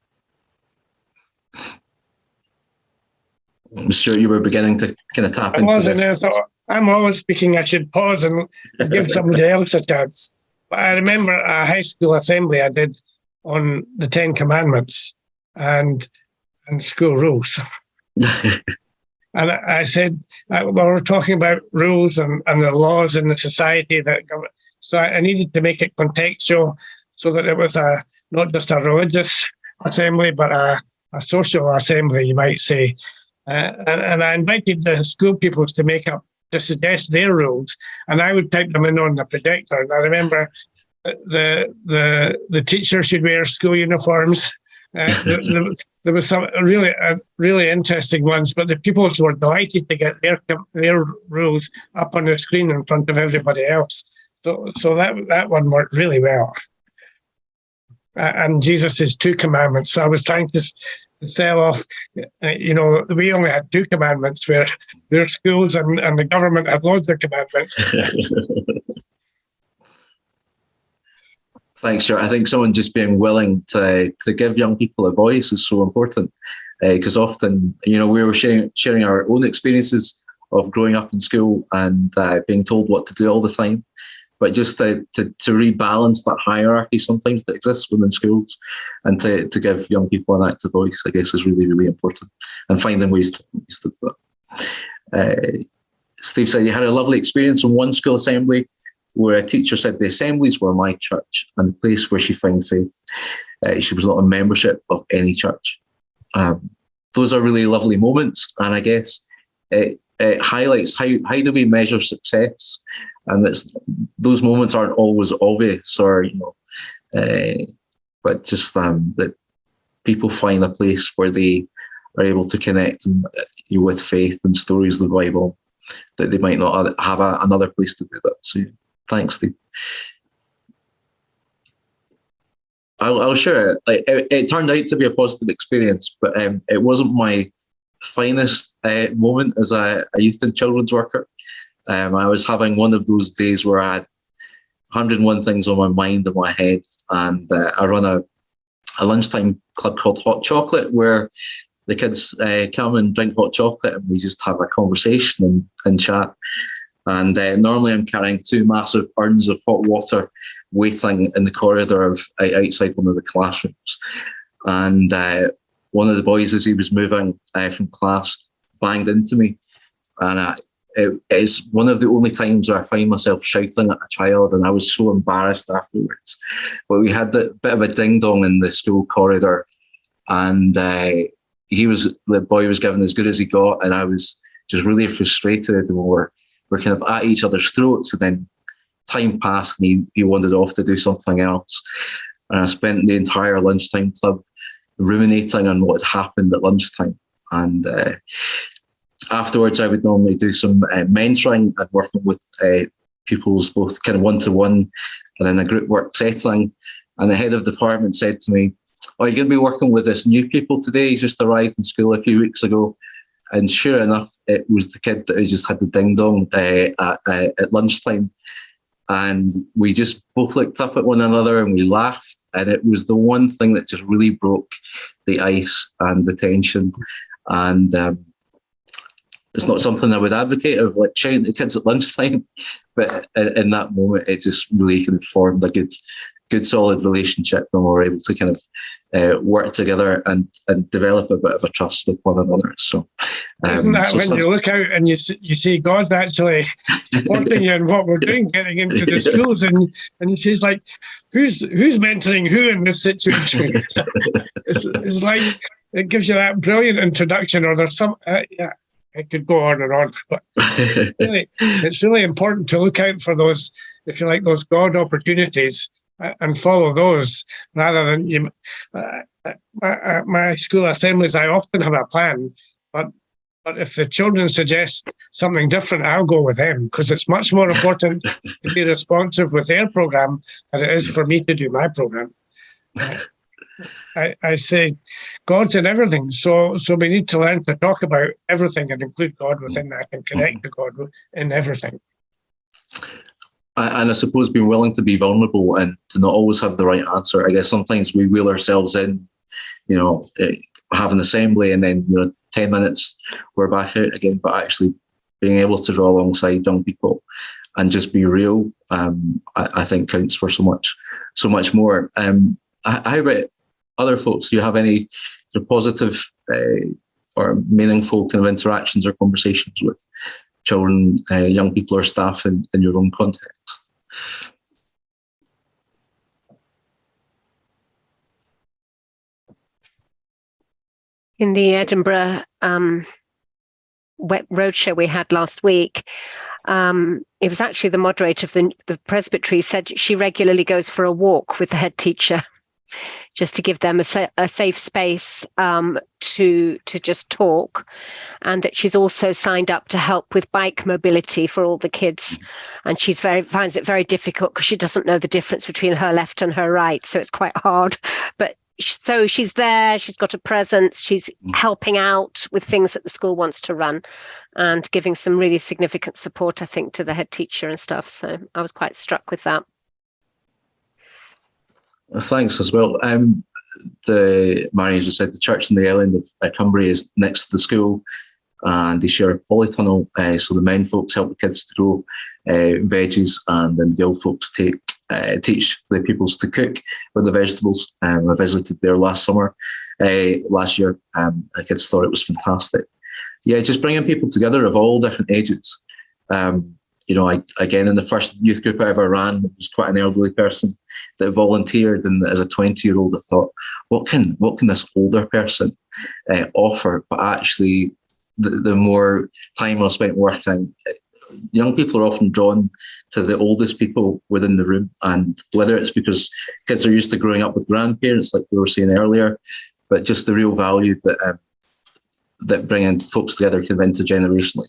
I'm sure you were beginning to kind of tap into this. And I thought, I'm always speaking, I should pause and give somebody else a chance. But I remember a high school assembly I did on the 10 Commandments and school rules. And I said, we were talking about rules and the laws in the society that govern. So I needed to make it contextual so that it was not just a religious assembly, but a social assembly, you might say. And I invited the school pupils to suggest their rules, and I would type them in on the projector. And I remember the teacher should wear school uniforms. There was some really interesting ones, but the pupils were delighted to get their rules up on the screen in front of everybody else. So that one worked really well. And Jesus' 2 commandments. So I was trying to sell off, we only had 2 commandments, where their schools and the government had loads of commandments. Thanks, Stuart. I think someone just being willing to give young people a voice is so important, because often, we were sharing our own experiences of growing up in school and being told what to do all the time. But just to rebalance that hierarchy sometimes that exists within schools, and to give young people an active voice, I guess, is really, really important, and finding ways to do that. Steve said you had a lovely experience in one school assembly where a teacher said the assemblies were my church and the place where she found faith. She was not a membership of any church. Those are really lovely moments, and I guess it highlights how do we measure success, and those moments aren't always obvious, or but just that people find a place where they are able to connect with faith and stories of the Bible that they might not have another place to do that. So thanks, Steve. I'll share it. It turned out to be a positive experience, but it wasn't my finest moment as a youth and children's worker. I was having one of those days where I had 101 things on my mind and my head, and I run a lunchtime club called Hot Chocolate, where the kids come and drink hot chocolate and we just have a conversation and chat. And normally I'm carrying 2 massive urns of hot water waiting in the corridor outside one of the classrooms. And one of the boys, as he was moving from class, banged into me. And it's one of the only times where I find myself shouting at a child, and I was so embarrassed afterwards. But we had a bit of a ding-dong in the school corridor, and the boy was giving as good as he got, and I was just really frustrated. We're kind of at each other's throats, and then time passed and he wandered off to do something else. And I spent the entire lunchtime club ruminating on what had happened at lunchtime. And afterwards, I would normally do some mentoring and working with pupils, both kind of one-to-one and in a group work setting. And the head of the department said to me, "Oh, you're going to be working with this new pupil today. He's just arrived in school a few weeks ago." And sure enough, it was the kid that had just had the ding-dong at lunchtime. And we just both looked up at one another and we laughed. And it was the one thing that just really broke the ice and the tension. And it's not something I would advocate of, like shouting at kids at lunchtime. But in that moment, it just really kind of formed a good solid relationship, and we were able to kind of work together and develop a bit of a trust with one another. So isn't that when you look out and you see God actually supporting you in what we're doing, getting into the schools, and she's like, who's mentoring who in this situation? it's like, it gives you that brilliant introduction, or there's some it could go on and on, but really, it's really important to look out for those, if you like, those God opportunities, and follow those rather than you. My school assemblies, I often have a plan, but if the children suggest something different, I'll go with them, because it's much more important to be responsive with their program than it is for me to do my program. I say God's in everything, so we need to learn to talk about everything and include God within that and connect to God in everything. And I suppose being willing to be vulnerable and to not always have the right answer. I guess sometimes we wheel ourselves in, have an assembly, and then 10 minutes we're back out again. But actually being able to draw alongside young people and just be real, I think counts for so much more. How about other folks? Do you have any positive or meaningful kind of interactions or conversations with children, young people or staff in your own context? In the Edinburgh roadshow we had last week, it was actually the moderator of the presbytery said she regularly goes for a walk with the head teacher just to give them a safe space to just talk, and that she's also signed up to help with bike mobility for all the kids. And she's finds it very difficult because she doesn't know the difference between her left and her right, so it's quite hard. But so she's there, she's got a presence, she's helping out with things that the school wants to run and giving some really significant support, I think, to the head teacher and stuff. So I was quite struck with that. Thanks as well. Marion just said the church in the island of Cumbria is next to the school, and they share a polytunnel. So the men folks help the kids to grow veggies, and then the old folks teach the pupils to cook with the vegetables. I visited there last year. The kids thought it was fantastic. Yeah, just bringing people together of all different ages. Again, in the first youth group I ever ran, it was quite an elderly person that volunteered, and as a 20-year-old, I thought, what can this older person offer? But actually, the more time I spent working, young people are often drawn to the oldest people within the room, and whether it's because kids are used to growing up with grandparents, like we were saying earlier, but just the real value that bringing folks together kind of intergenerationally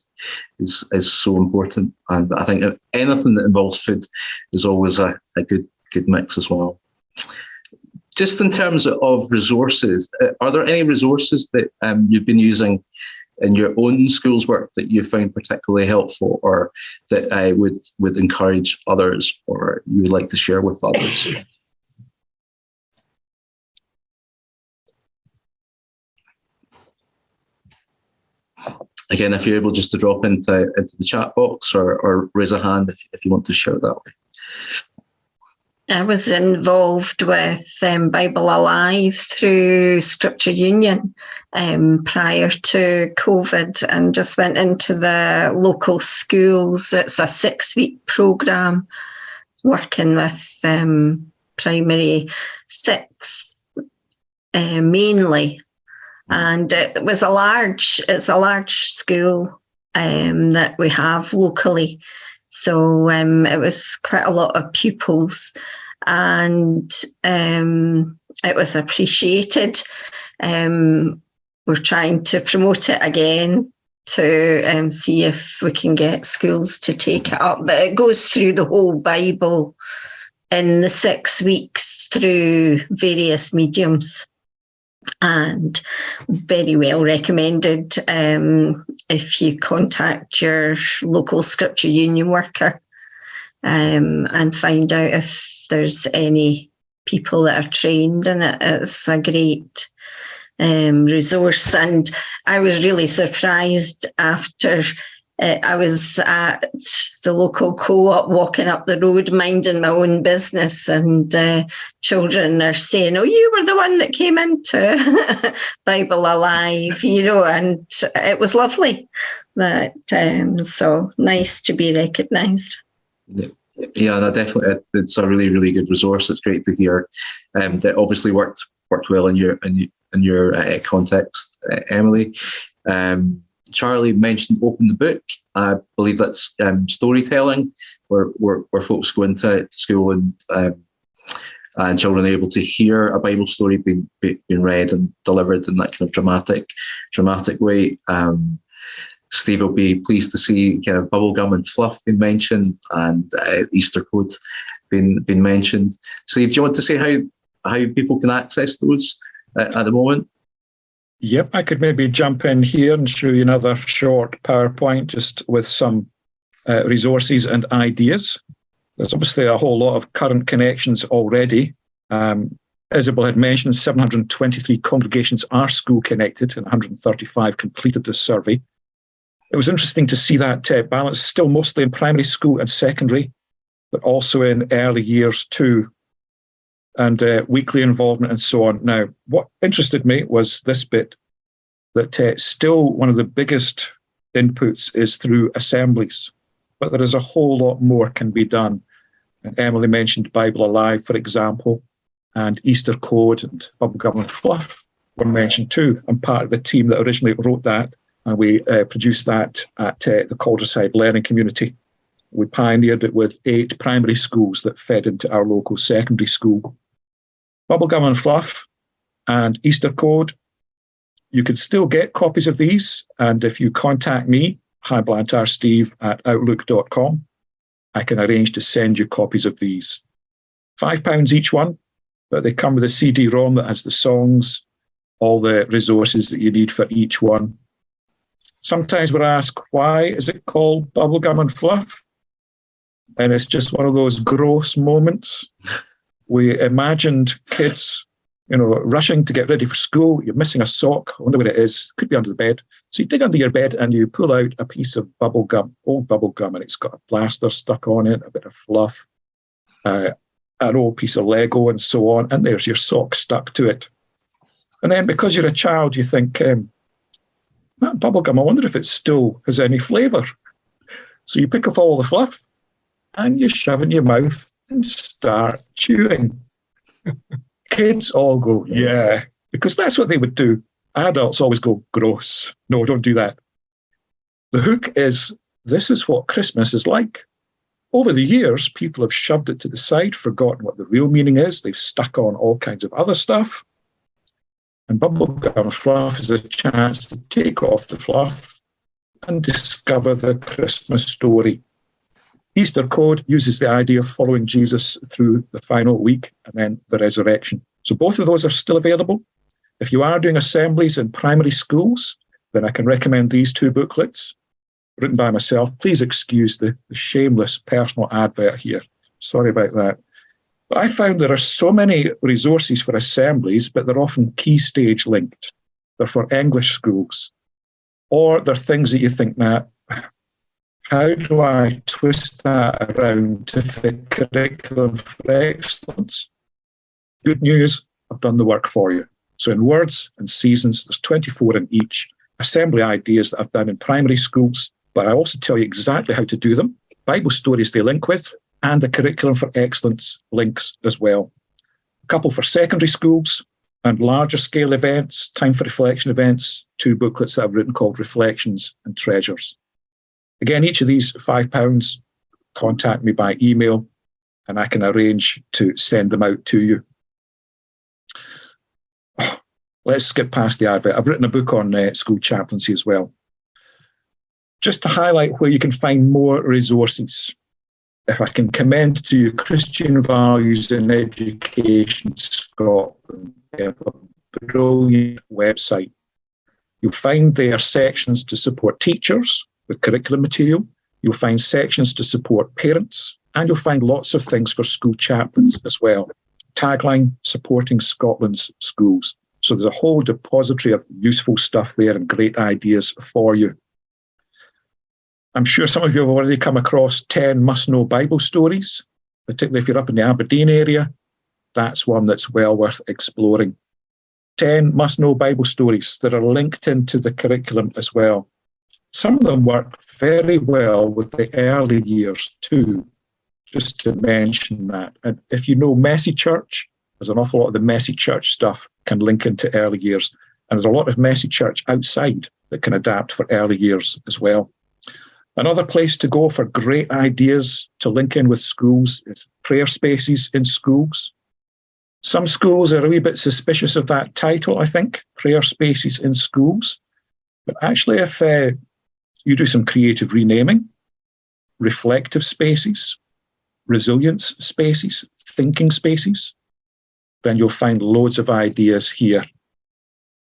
is so important. And I think anything that involves food is always a good mix as well. Just in terms of resources, are there any resources that you've been using in your own school's work that you find particularly helpful, or that I would encourage others, or you would like to share with others? Again, if you're able just to drop into the chat box or raise a hand if you want to share that way. I was involved with Bible Alive through Scripture Union prior to COVID, and just went into the local schools. It's a 6-week programme working with primary 6 mainly. And it's a large school that we have locally. So it was quite a lot of pupils, and it was appreciated. We're trying to promote it again to see if we can get schools to take it up. But it goes through the whole Bible in the 6 weeks through various mediums. And very well recommended if you contact your local Scripture Union worker and find out if there's any people that are trained in it. It's a great resource. And I was really surprised after I was at the local co-op walking up the road minding my own business, and children are saying, "Oh, you were the one that came into Bible Alive," and it was lovely. That so nice to be recognised. Yeah, no, definitely, it's a really, really good resource. It's great to hear that obviously worked well in your context, Emily. Charlie mentioned Open the Book. I believe that's storytelling, where folks go into school and children are able to hear a Bible story being read and delivered in that kind of dramatic way. Steve will be pleased to see kind of bubblegum and fluff being mentioned, and Easter code being mentioned. Steve, do you want to say how people can access those at the moment? Yep, I could maybe jump in here and show you another short PowerPoint just with some resources and ideas. There's obviously a whole lot of current connections already. Isabel had mentioned 723 congregations are school connected and 135 completed this survey. It was interesting to see that balance still mostly in primary school and secondary, but also in early years too, and weekly involvement and so on. Now, what interested me was this bit, that still one of the biggest inputs is through assemblies, but there is a whole lot more can be done. And Emily mentioned Bible Alive, for example, and Easter Code and Bubblegum and Fluff were mentioned too. I'm part of the team that originally wrote that, and we produced that at the Calderside Learning Community. We pioneered it with 8 primary schools that fed into our local secondary school. Bubblegum and Fluff and Easter Code. You can still get copies of these. And if you contact me, hiblantarsteve@outlook.com, I can arrange to send you copies of these. £5 each one, but they come with a CD-ROM that has the songs, all the resources that you need for each one. Sometimes we're asked, why is it called Bubblegum and Fluff? And it's just one of those gross moments. We imagined kids, rushing to get ready for school. You're missing a sock. I wonder what it is. Could be under the bed. So you dig under your bed and you pull out a piece of bubble gum, old bubble gum, and it's got a plaster stuck on it, a bit of fluff, an old piece of Lego and so on. And there's your sock stuck to it. And then because you're a child, you think, that bubble gum, I wonder if it still has any flavour. So you pick off all the fluff and you shove it in your mouth and start chewing. Kids all go, yeah, because that's what they would do. Adults always go, gross. No, don't do that. The hook is, this is what Christmas is like. Over the years, people have shoved it to the side, forgotten what the real meaning is. They've stuck on all kinds of other stuff. And Bubblegum Fluff is a chance to take off the fluff and discover the Christmas story. Easter Code uses the idea of following Jesus through the final week and then the resurrection. So both of those are still available. If you are doing assemblies in primary schools, then I can recommend these two booklets written by myself. Please excuse the shameless personal advert here. Sorry about that. But I found there are so many resources for assemblies, but they're often key stage linked. They're for English schools. Or they're things that you think, now, how do I twist that around to fit curriculum for excellence? Good news, I've done the work for you. So in words and seasons, there's 24 in each. Assembly ideas that I've done in primary schools, but I also tell you exactly how to do them. Bible stories they link with, and the curriculum for excellence links as well. A couple for secondary schools and larger scale events, time for reflection events, 2 booklets that I've written called Reflections and Treasures. Again, each of these £5, contact me by email and I can arrange to send them out to you. Let's skip past the advert. I've written a book on school chaplaincy as well. Just to highlight where you can find more resources. If I can commend to you Christian Values in Education Scotland, they have a brilliant website. You'll find there sections to support teachers with curriculum material. You'll find sections to support parents, and you'll find lots of things for school chaplains as well. Tagline, supporting Scotland's schools. So there's a whole depository of useful stuff there and great ideas for you. I'm sure some of you have already come across 10 must-know Bible stories, particularly if you're up in the Aberdeen area. That's one that's well worth exploring. 10 must-know Bible stories that are linked into the curriculum as well. Some of them work very well with the early years too, just to mention that. And if you know Messy Church, there's an awful lot of the Messy Church stuff can link into early years. And there's a lot of Messy Church outside that can adapt for early years as well. Another place to go for great ideas to link in with schools is prayer spaces in schools. Some schools are a wee bit suspicious of that title, I think, prayer spaces in schools. But actually, if you do some creative renaming, reflective spaces, resilience spaces, thinking spaces, then you'll find loads of ideas here.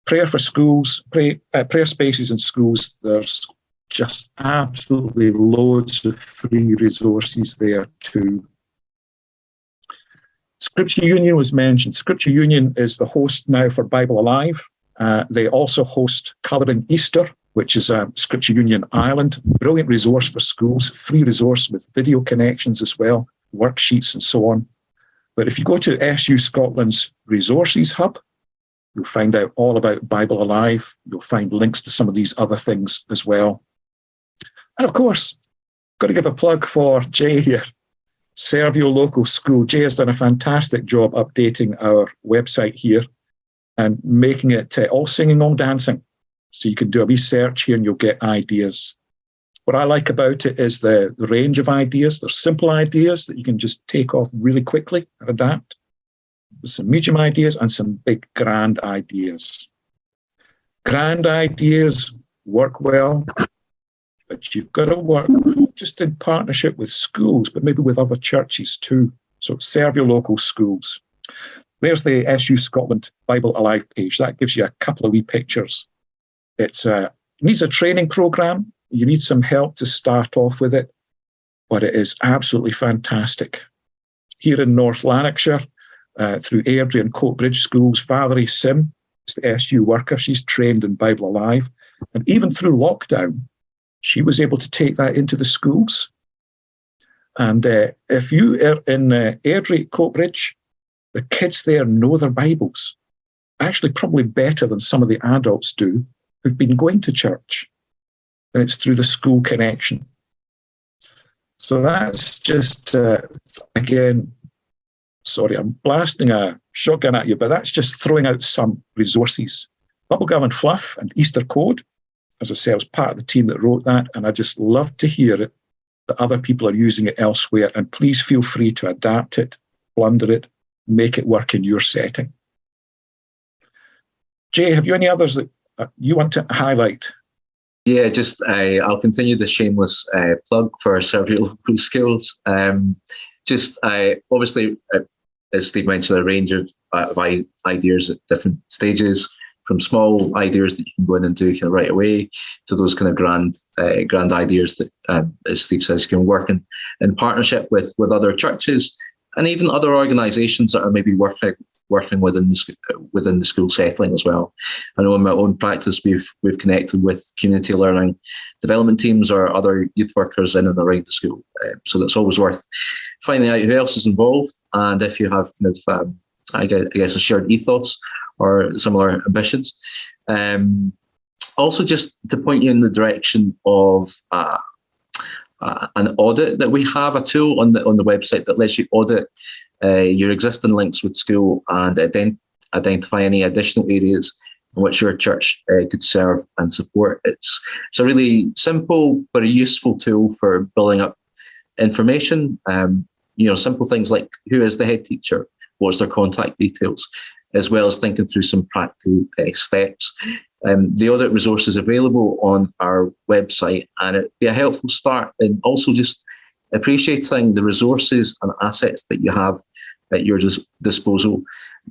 Prayer for schools, prayer spaces in schools, there's just absolutely loads of free resources there too. Scripture Union was mentioned. Scripture Union is the host now for Bible Alive. They also host Colouring Easter, which is Scripture Union Ireland. Brilliant resource for schools, free resource with video connections as well, worksheets and so on. But if you go to SU Scotland's Resources Hub, you'll find out all about Bible Alive. You'll find links to some of these other things as well. And of course, got to give a plug for Jay here. Serve Your Local School. Jay has done a fantastic job updating our website here and making it all singing, all dancing. So you can do a wee search here and you'll get ideas. What I like about it is the range of ideas. There's simple ideas that you can just take off really quickly and adapt. some medium ideas, and some big grand ideas. Grand ideas work well, but you've got to work not just in partnership with schools, but maybe with other churches too. So serve your local schools. There's the SU Scotland Bible Alive page. That gives you a couple of wee pictures. It needs a training program. You need some help to start off with it, but it is absolutely fantastic. Here in North Lanarkshire, through Airdrie and Coatbridge schools, Valerie Sim is the SU worker. She's trained in Bible Alive. And even through lockdown, she was able to take that into the schools. And if you are in Airdrie, Coatbridge, the kids there know their Bibles, actually probably better than some of the adults do who've been going to church. And it's through the school connection. So that's just, again, sorry, I'm blasting a shotgun at you, but that's just throwing out some resources. Bubblegum and Fluff and Easter Code, as I say, I was part of the team that wrote that, and I just love to hear it, that other people are using it elsewhere. And please feel free to adapt it, blunder it, make it work in your setting. Jay, have you any others that you want to highlight? Yeah, just I'll continue the shameless plug for Serve Your Local Schools. Obviously, as Steve mentioned, a range of ideas at different stages, from small ideas that you can go in and do kind of right away to those kind of grand ideas that, as Steve says, you can work in partnership with other churches and even other organisations that are maybe working within the school settling as well. I know in my own practice, we've connected with community learning development teams or other youth workers in and around the school. So that's always worth finding out who else is involved, and if you have kind of, I guess, a shared ethos or similar ambitions. Also, just to point you in the direction of an audit that we have, a tool on the website that lets you audit your existing links with school and identify any additional areas in which your church could serve and support. It's a really simple but a useful tool for building up information. Simple things like who is the head teacher, what's their contact details, as well as thinking through some practical steps. The audit resource is available on our website, and it'd be a helpful start in also just appreciating the resources and assets that you have at your disposal.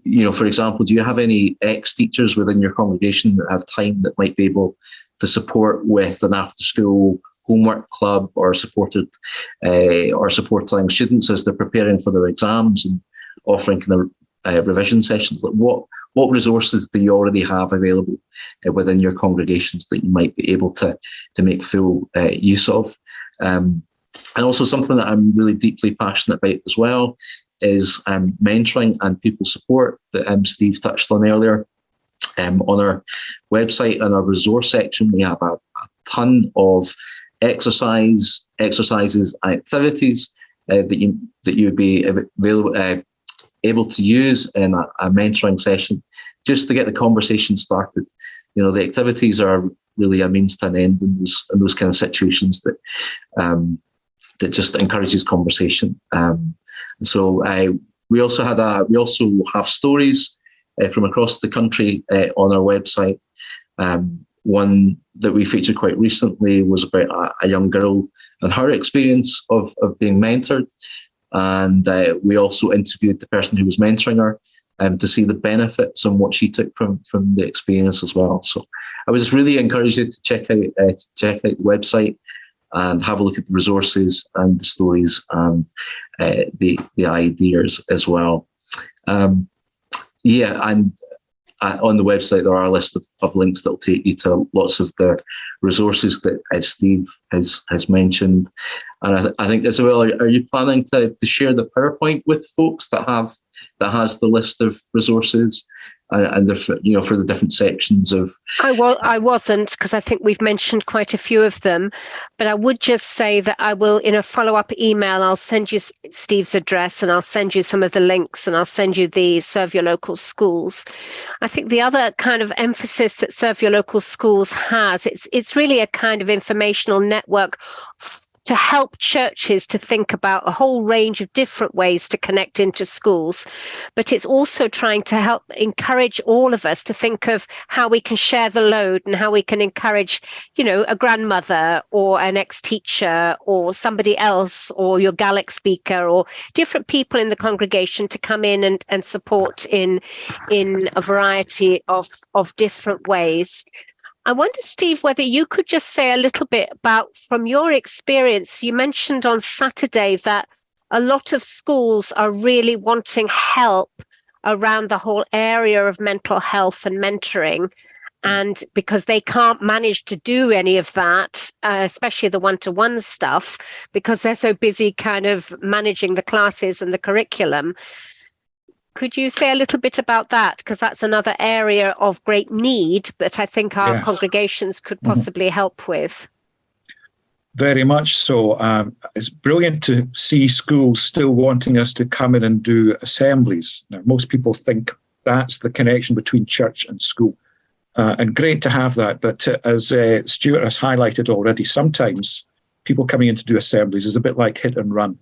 For example, do you have any ex-teachers within your congregation that have time that might be able to support with an after-school homework club or supporting students as they're preparing for their exams and offering kind of revision sessions? Like what resources do you already have available within your congregations that you might be able to make full use of? And also something that I'm really deeply passionate about as well is mentoring and people support that Steve touched on earlier. On our website and our resource section, we have a ton of exercises and activities that you would be able to use in a mentoring session just to get the conversation started. The activities are really a means to an end in those kind of situations that just encourages conversation. And so we also have stories from across the country on our website. One that we featured quite recently was about a young girl and her experience of being mentored. And we also interviewed the person who was mentoring her to see the benefits and what she took from the experience as well. So I would just really encourage you to check out the website and have a look at the resources and the stories and the ideas as well. On the website, there are a list of links that will take you to lots of the resources that Steve has mentioned. And I think, Isabel, are you planning to share the PowerPoint with folks that has the list of resources and for the different sections of? I wasn't, because I think we've mentioned quite a few of them, but I would just say that I will, in a follow-up email, I'll send you Steve's address and I'll send you some of the links and I'll send you the Serve Your Local Schools. I think the other kind of emphasis that Serve Your Local Schools has, it's really a kind of informational network to help churches to think about a whole range of different ways to connect into schools. But it's also trying to help encourage all of us to think of how we can share the load and how we can encourage, a grandmother or an ex-teacher or somebody else or your Gaelic speaker or different people in the congregation to come in and support in a variety of different ways. I wonder, Steve, whether you could just say a little bit about, from your experience, you mentioned on Saturday that a lot of schools are really wanting help around the whole area of mental health and mentoring. And because they can't manage to do any of that, especially the one-to-one stuff, because they're so busy kind of managing the classes and the curriculum. Could you say a little bit about that? Because that's another area of great need that I think our congregations could possibly help with. Very much so. It's brilliant to see schools still wanting us to come in and do assemblies. Now, most people think that's the connection between church and school. And great to have that. But as Stuart has highlighted already, sometimes people coming in to do assemblies is a bit like hit and run,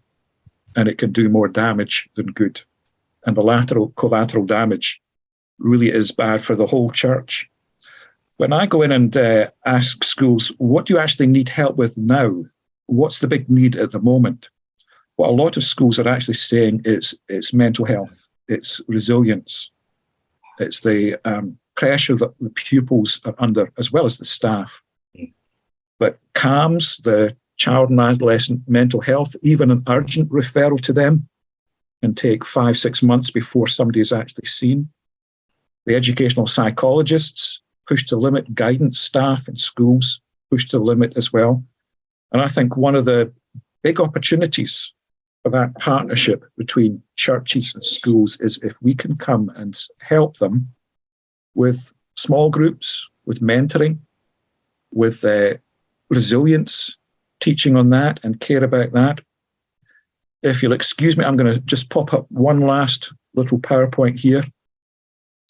and it can do more damage than good. And the collateral damage really is bad for the whole church. When I go in and ask schools, what do you actually need help with now? What's the big need at the moment? What a lot of schools are actually saying is it's mental health, it's resilience, it's the pressure that the pupils are under, as well as the staff. But CAMHS, the child and adolescent mental health, even an urgent referral to them, can take 5-6 months before somebody is actually seen. The educational psychologists push to limit, guidance staff in schools push to limit as well. And I think one of the big opportunities for that partnership between churches and schools is if we can come and help them with small groups, with mentoring, with resilience, teaching on that and care about that. If you'll excuse me, I'm going to just pop up one last little PowerPoint here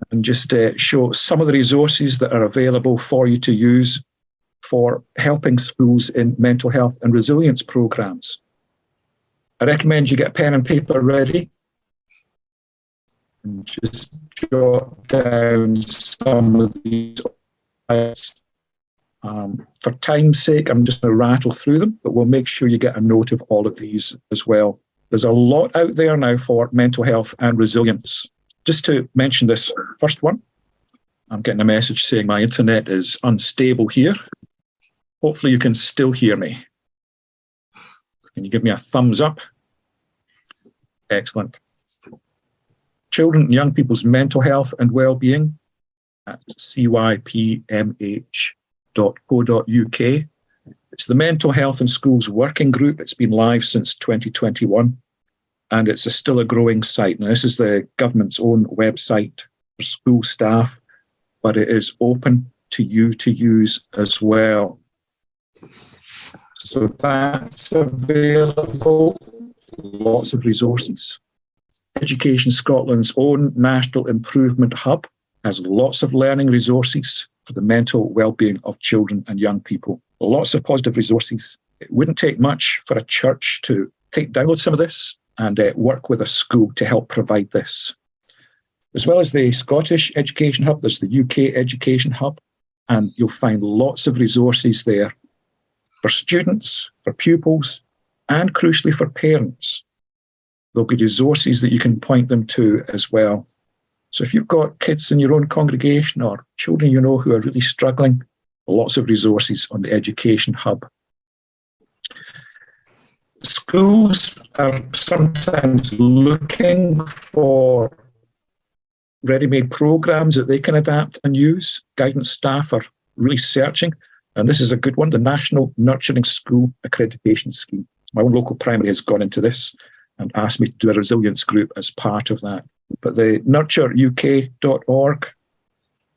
and just show some of the resources that are available for you to use for helping schools in mental health and resilience programs. I recommend you get pen and paper ready and just jot down some of these. For time's sake, I'm just going to rattle through them, but we'll make sure you get a note of all of these as well. There's a lot out there now for mental health and resilience. Just to mention this first one, I'm getting a message saying my internet is unstable here. Hopefully you can still hear me. Can you give me a thumbs up? Excellent. Children and young people's mental health and well-being at cypmh.co.uk. It's the Mental Health in Schools Working Group. It's been live since 2021, and it's still a growing site. Now, this is the government's own website for school staff, but it is open to you to use as well. So that's available, lots of resources. Education Scotland's own National Improvement Hub has lots of learning resources for the mental well-being of children and young people. Lots of positive resources. It wouldn't take much for a church to download some of this and work with a school to help provide this. As well as the Scottish Education Hub, there's the UK Education Hub, and you'll find lots of resources there for students, for pupils, and crucially for parents. There'll be resources that you can point them to as well. So if you've got kids in your own congregation or children you know who are really struggling, lots of resources on the Education Hub. Schools are sometimes looking for ready-made programs that they can adapt and use. Guidance staff are really searching, and this is a good one, the National Nurturing School Accreditation Scheme. My own local primary has gone into this and asked me to do a resilience group as part of that. But the nurtureuk.org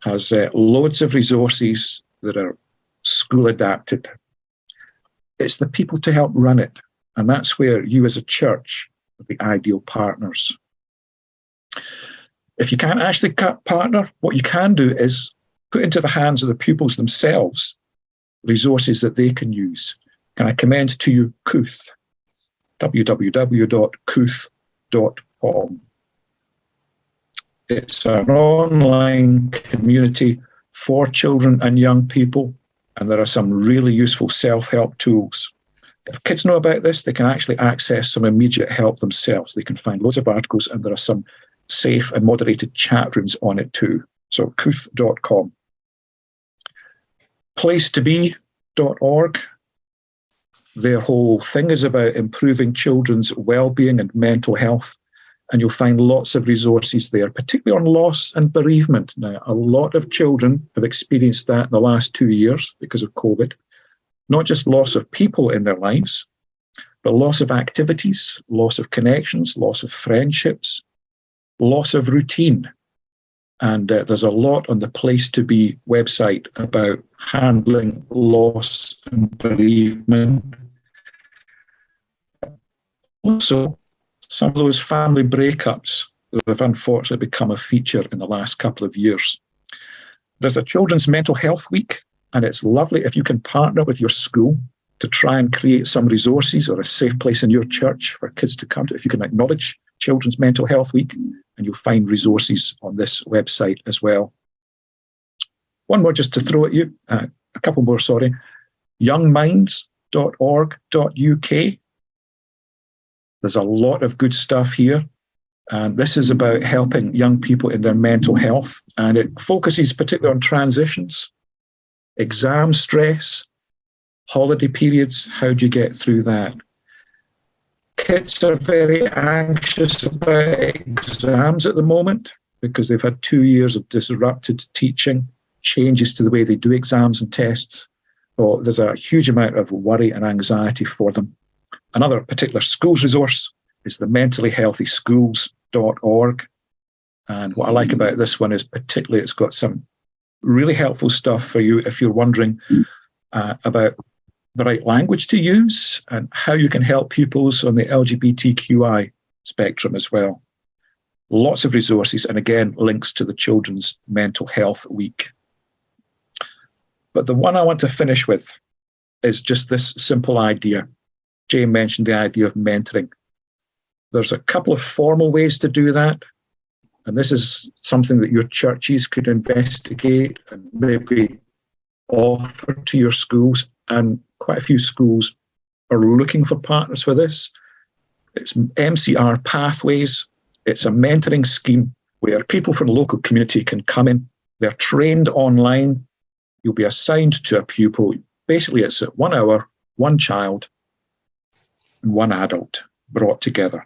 has loads of resources that are school adapted. It's the people to help run it, and that's where you as a church are the ideal partners. If you can't actually partner, what you can do is put into the hands of the pupils themselves resources that they can use. Can I commend to you Couth, www.couth.com. It's an online community for children and young people, and there are some really useful self-help tools. If kids know about this, they can actually access some immediate help themselves. They can find loads of articles, and there are some safe and moderated chat rooms on it too. So couth.com. Placetobe.org. Their whole thing is about improving children's well-being and mental health. And you'll find lots of resources there, particularly on loss and bereavement. Now, a lot of children have experienced that in the last 2 years because of COVID. Not just loss of people in their lives, but loss of activities, loss of connections, loss of friendships, loss of routine. And there's a lot on the Place to Be website about handling loss and bereavement. Also, some of those family breakups that have unfortunately become a feature in the last couple of years. There's a Children's Mental Health Week, and it's lovely if you can partner with your school to try and create some resources or a safe place in your church for kids to come to. If you can acknowledge Children's Mental Health Week, and you'll find resources on this website as well. One more just to throw at you, a couple more, sorry. youngminds.org.uk. There's a lot of good stuff here. And this is about helping young people in their mental health. And it focuses particularly on transitions, exam stress, holiday periods. How do you get through that? Kids are very anxious about exams at the moment because they've had 2 years of disrupted teaching, changes to the way they do exams and tests. So there's a huge amount of worry and anxiety for them. Another particular schools resource is the mentallyhealthyschools.org. And what I like about this one is particularly it's got some really helpful stuff for you if you're wondering about the right language to use and how you can help pupils on the LGBTQI spectrum as well. Lots of resources, and again, links to the Children's Mental Health Week. But the one I want to finish with is just this simple idea. Jay mentioned the idea of mentoring. There's a couple of formal ways to do that. And this is something that your churches could investigate and maybe offer to your schools. And quite a few schools are looking for partners for this. It's MCR Pathways. It's a mentoring scheme where people from the local community can come in. They're trained online. You'll be assigned to a pupil. Basically, it's 1 hour, one child, and one adult brought together.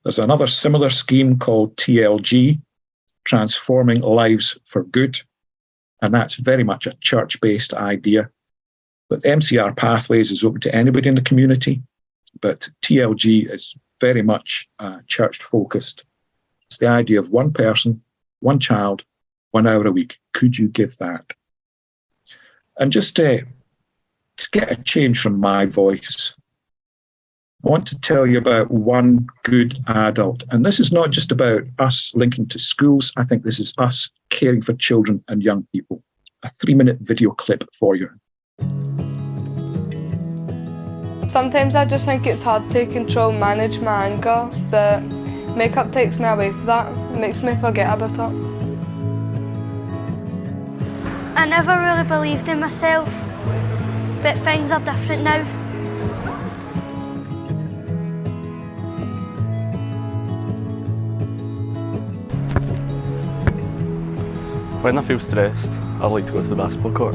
There's another similar scheme called TLG, Transforming Lives for Good, and that's very much a church-based idea. But MCR Pathways is open to anybody in the community, but TLG is very much church-focused. It's the idea of one person, one child, 1 hour a week. Could you give that? And just to get a change from my voice, I want to tell you about one good adult. And this is not just about us linking to schools. I think this is us caring for children and young people. A 3-minute video clip for you. Sometimes I just think it's hard to control and manage my anger, but makeup takes me away from that. It makes me forget about it. I never really believed in myself, but things are different now. When I feel stressed, I like to go to the basketball court.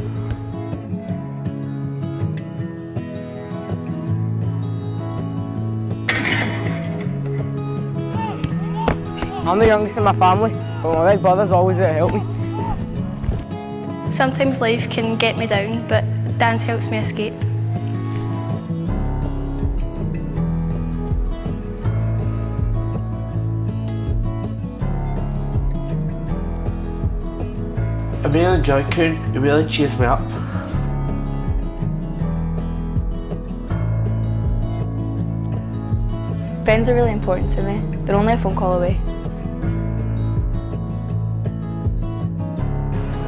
I'm the youngest in my family, but my big brother's always there to help me. Sometimes life can get me down, but dance helps me escape. I really enjoy cooking, it really cheers me up. Friends are really important to me. They're only a phone call away.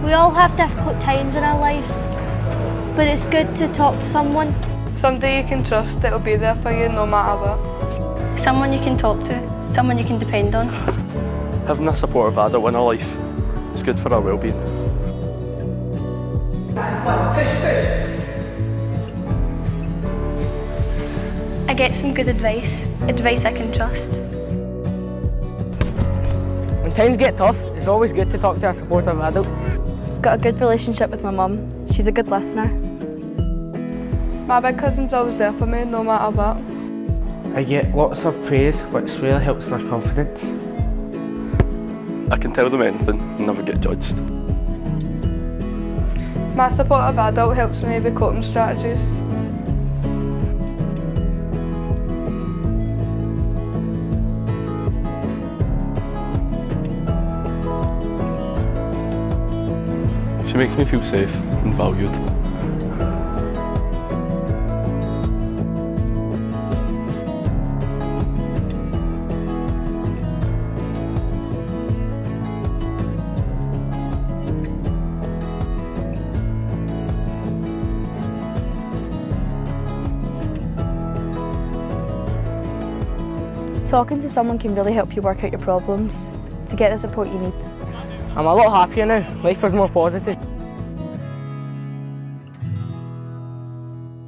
We all have difficult times in our lives, but it's good to talk to someone. Somebody you can trust that'll be there for you no matter what. Someone you can talk to, someone you can depend on. Having a supportive adult in our life is good for our well-being. I get some good advice I can trust. When times get tough, it's always good to talk to a supportive adult. Got a good relationship with my mum. She's a good listener. My big cousin's always there for me no matter what. I get lots of praise, which really helps my confidence. I can tell them anything and never get judged. My supportive adult helps me with coping strategies. She makes me feel safe and valued. Talking to someone can really help you work out your problems, to get the support you need. I'm a lot happier now. Life is more positive.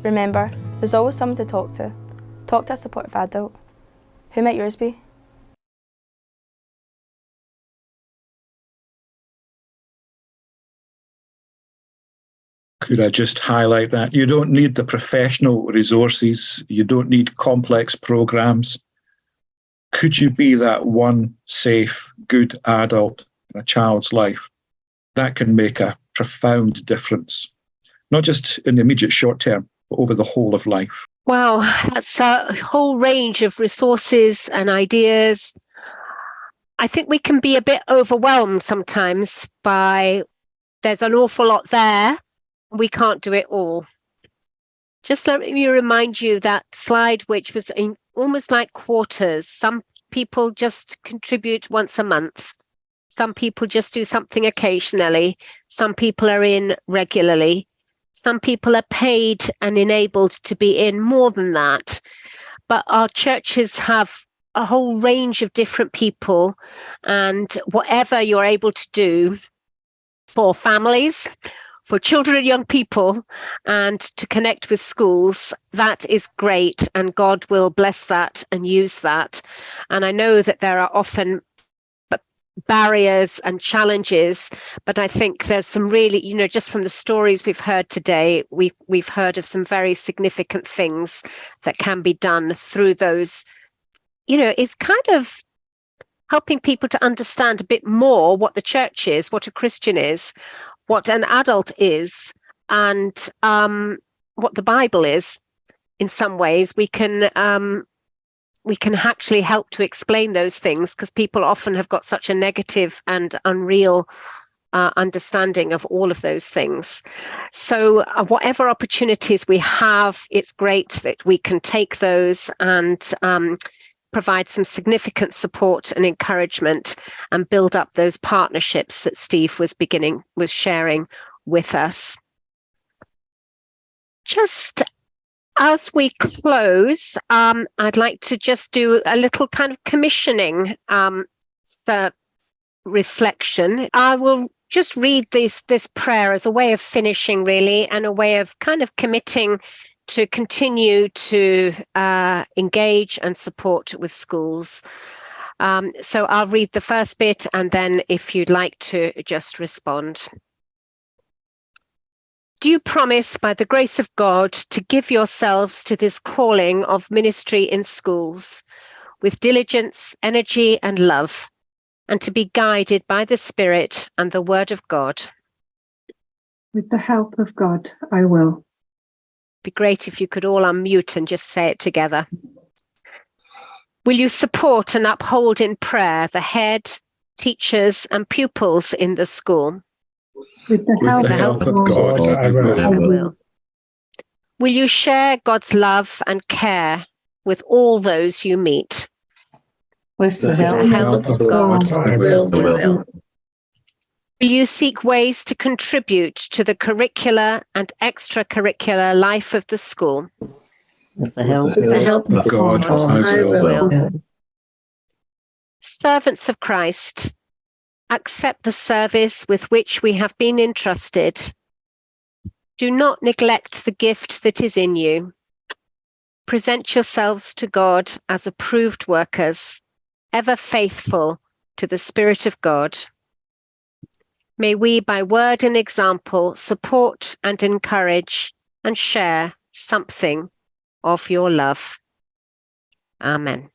Remember, there's always someone to talk to. Talk to a supportive adult. Who might yours be? Could I just highlight that? You don't need the professional resources. You don't need complex programs. Could you be that one safe, good adult in a child's life? That can make a profound difference, not just in the immediate short term, but over the whole of life. Wow, that's a whole range of resources and ideas. I think we can be a bit overwhelmed sometimes by there's an awful lot there. We can't do it all. Just let me remind you that slide, which was in almost like quarters. Some people just contribute once a month. Some people just do something occasionally. Some people are in regularly. Some people are paid and enabled to be in more than that. But our churches have a whole range of different people, and whatever you're able to do for families, for children and young people, and to connect with schools, that is great, and God will bless that and use that. And I know that there are often barriers and challenges, but I think there's some really, just from the stories we've heard today, we've heard of some very significant things that can be done through those. It's kind of helping people to understand a bit more what the church is, what a Christian is, what an adult is, and what the Bible is. In some ways, we can actually help to explain those things, because people often have got such a negative and unreal understanding of all of those things. So whatever opportunities we have, it's great that we can take those and provide some significant support and encouragement and build up those partnerships that Steve was sharing with us. Just as we close, I'd like to just do a little kind of commissioning reflection. I will just read this prayer as a way of finishing, really, and a way of kind of committing to continue to engage and support with schools. So I'll read the first bit, and then if you'd like to just respond. Do you promise, by the grace of God, to give yourselves to this calling of ministry in schools with diligence, energy, and love, and to be guided by the Spirit and the Word of God? With the help of God, I will. Be great if you could all unmute and just say it together. Will you support and uphold in prayer the head, teachers, and pupils in the school? With the help of God, I will. Will you share God's love and care with all those you meet? With the help of God, I will. Will you seek ways to contribute to the curricular and extracurricular life of the school? With the help of God, I will. Servants of Christ, accept the service with which we have been entrusted. Do not neglect the gift that is in you. Present yourselves to God as approved workers, ever faithful to the Spirit of God. May we, by word and example, support and encourage and share something of your love. Amen.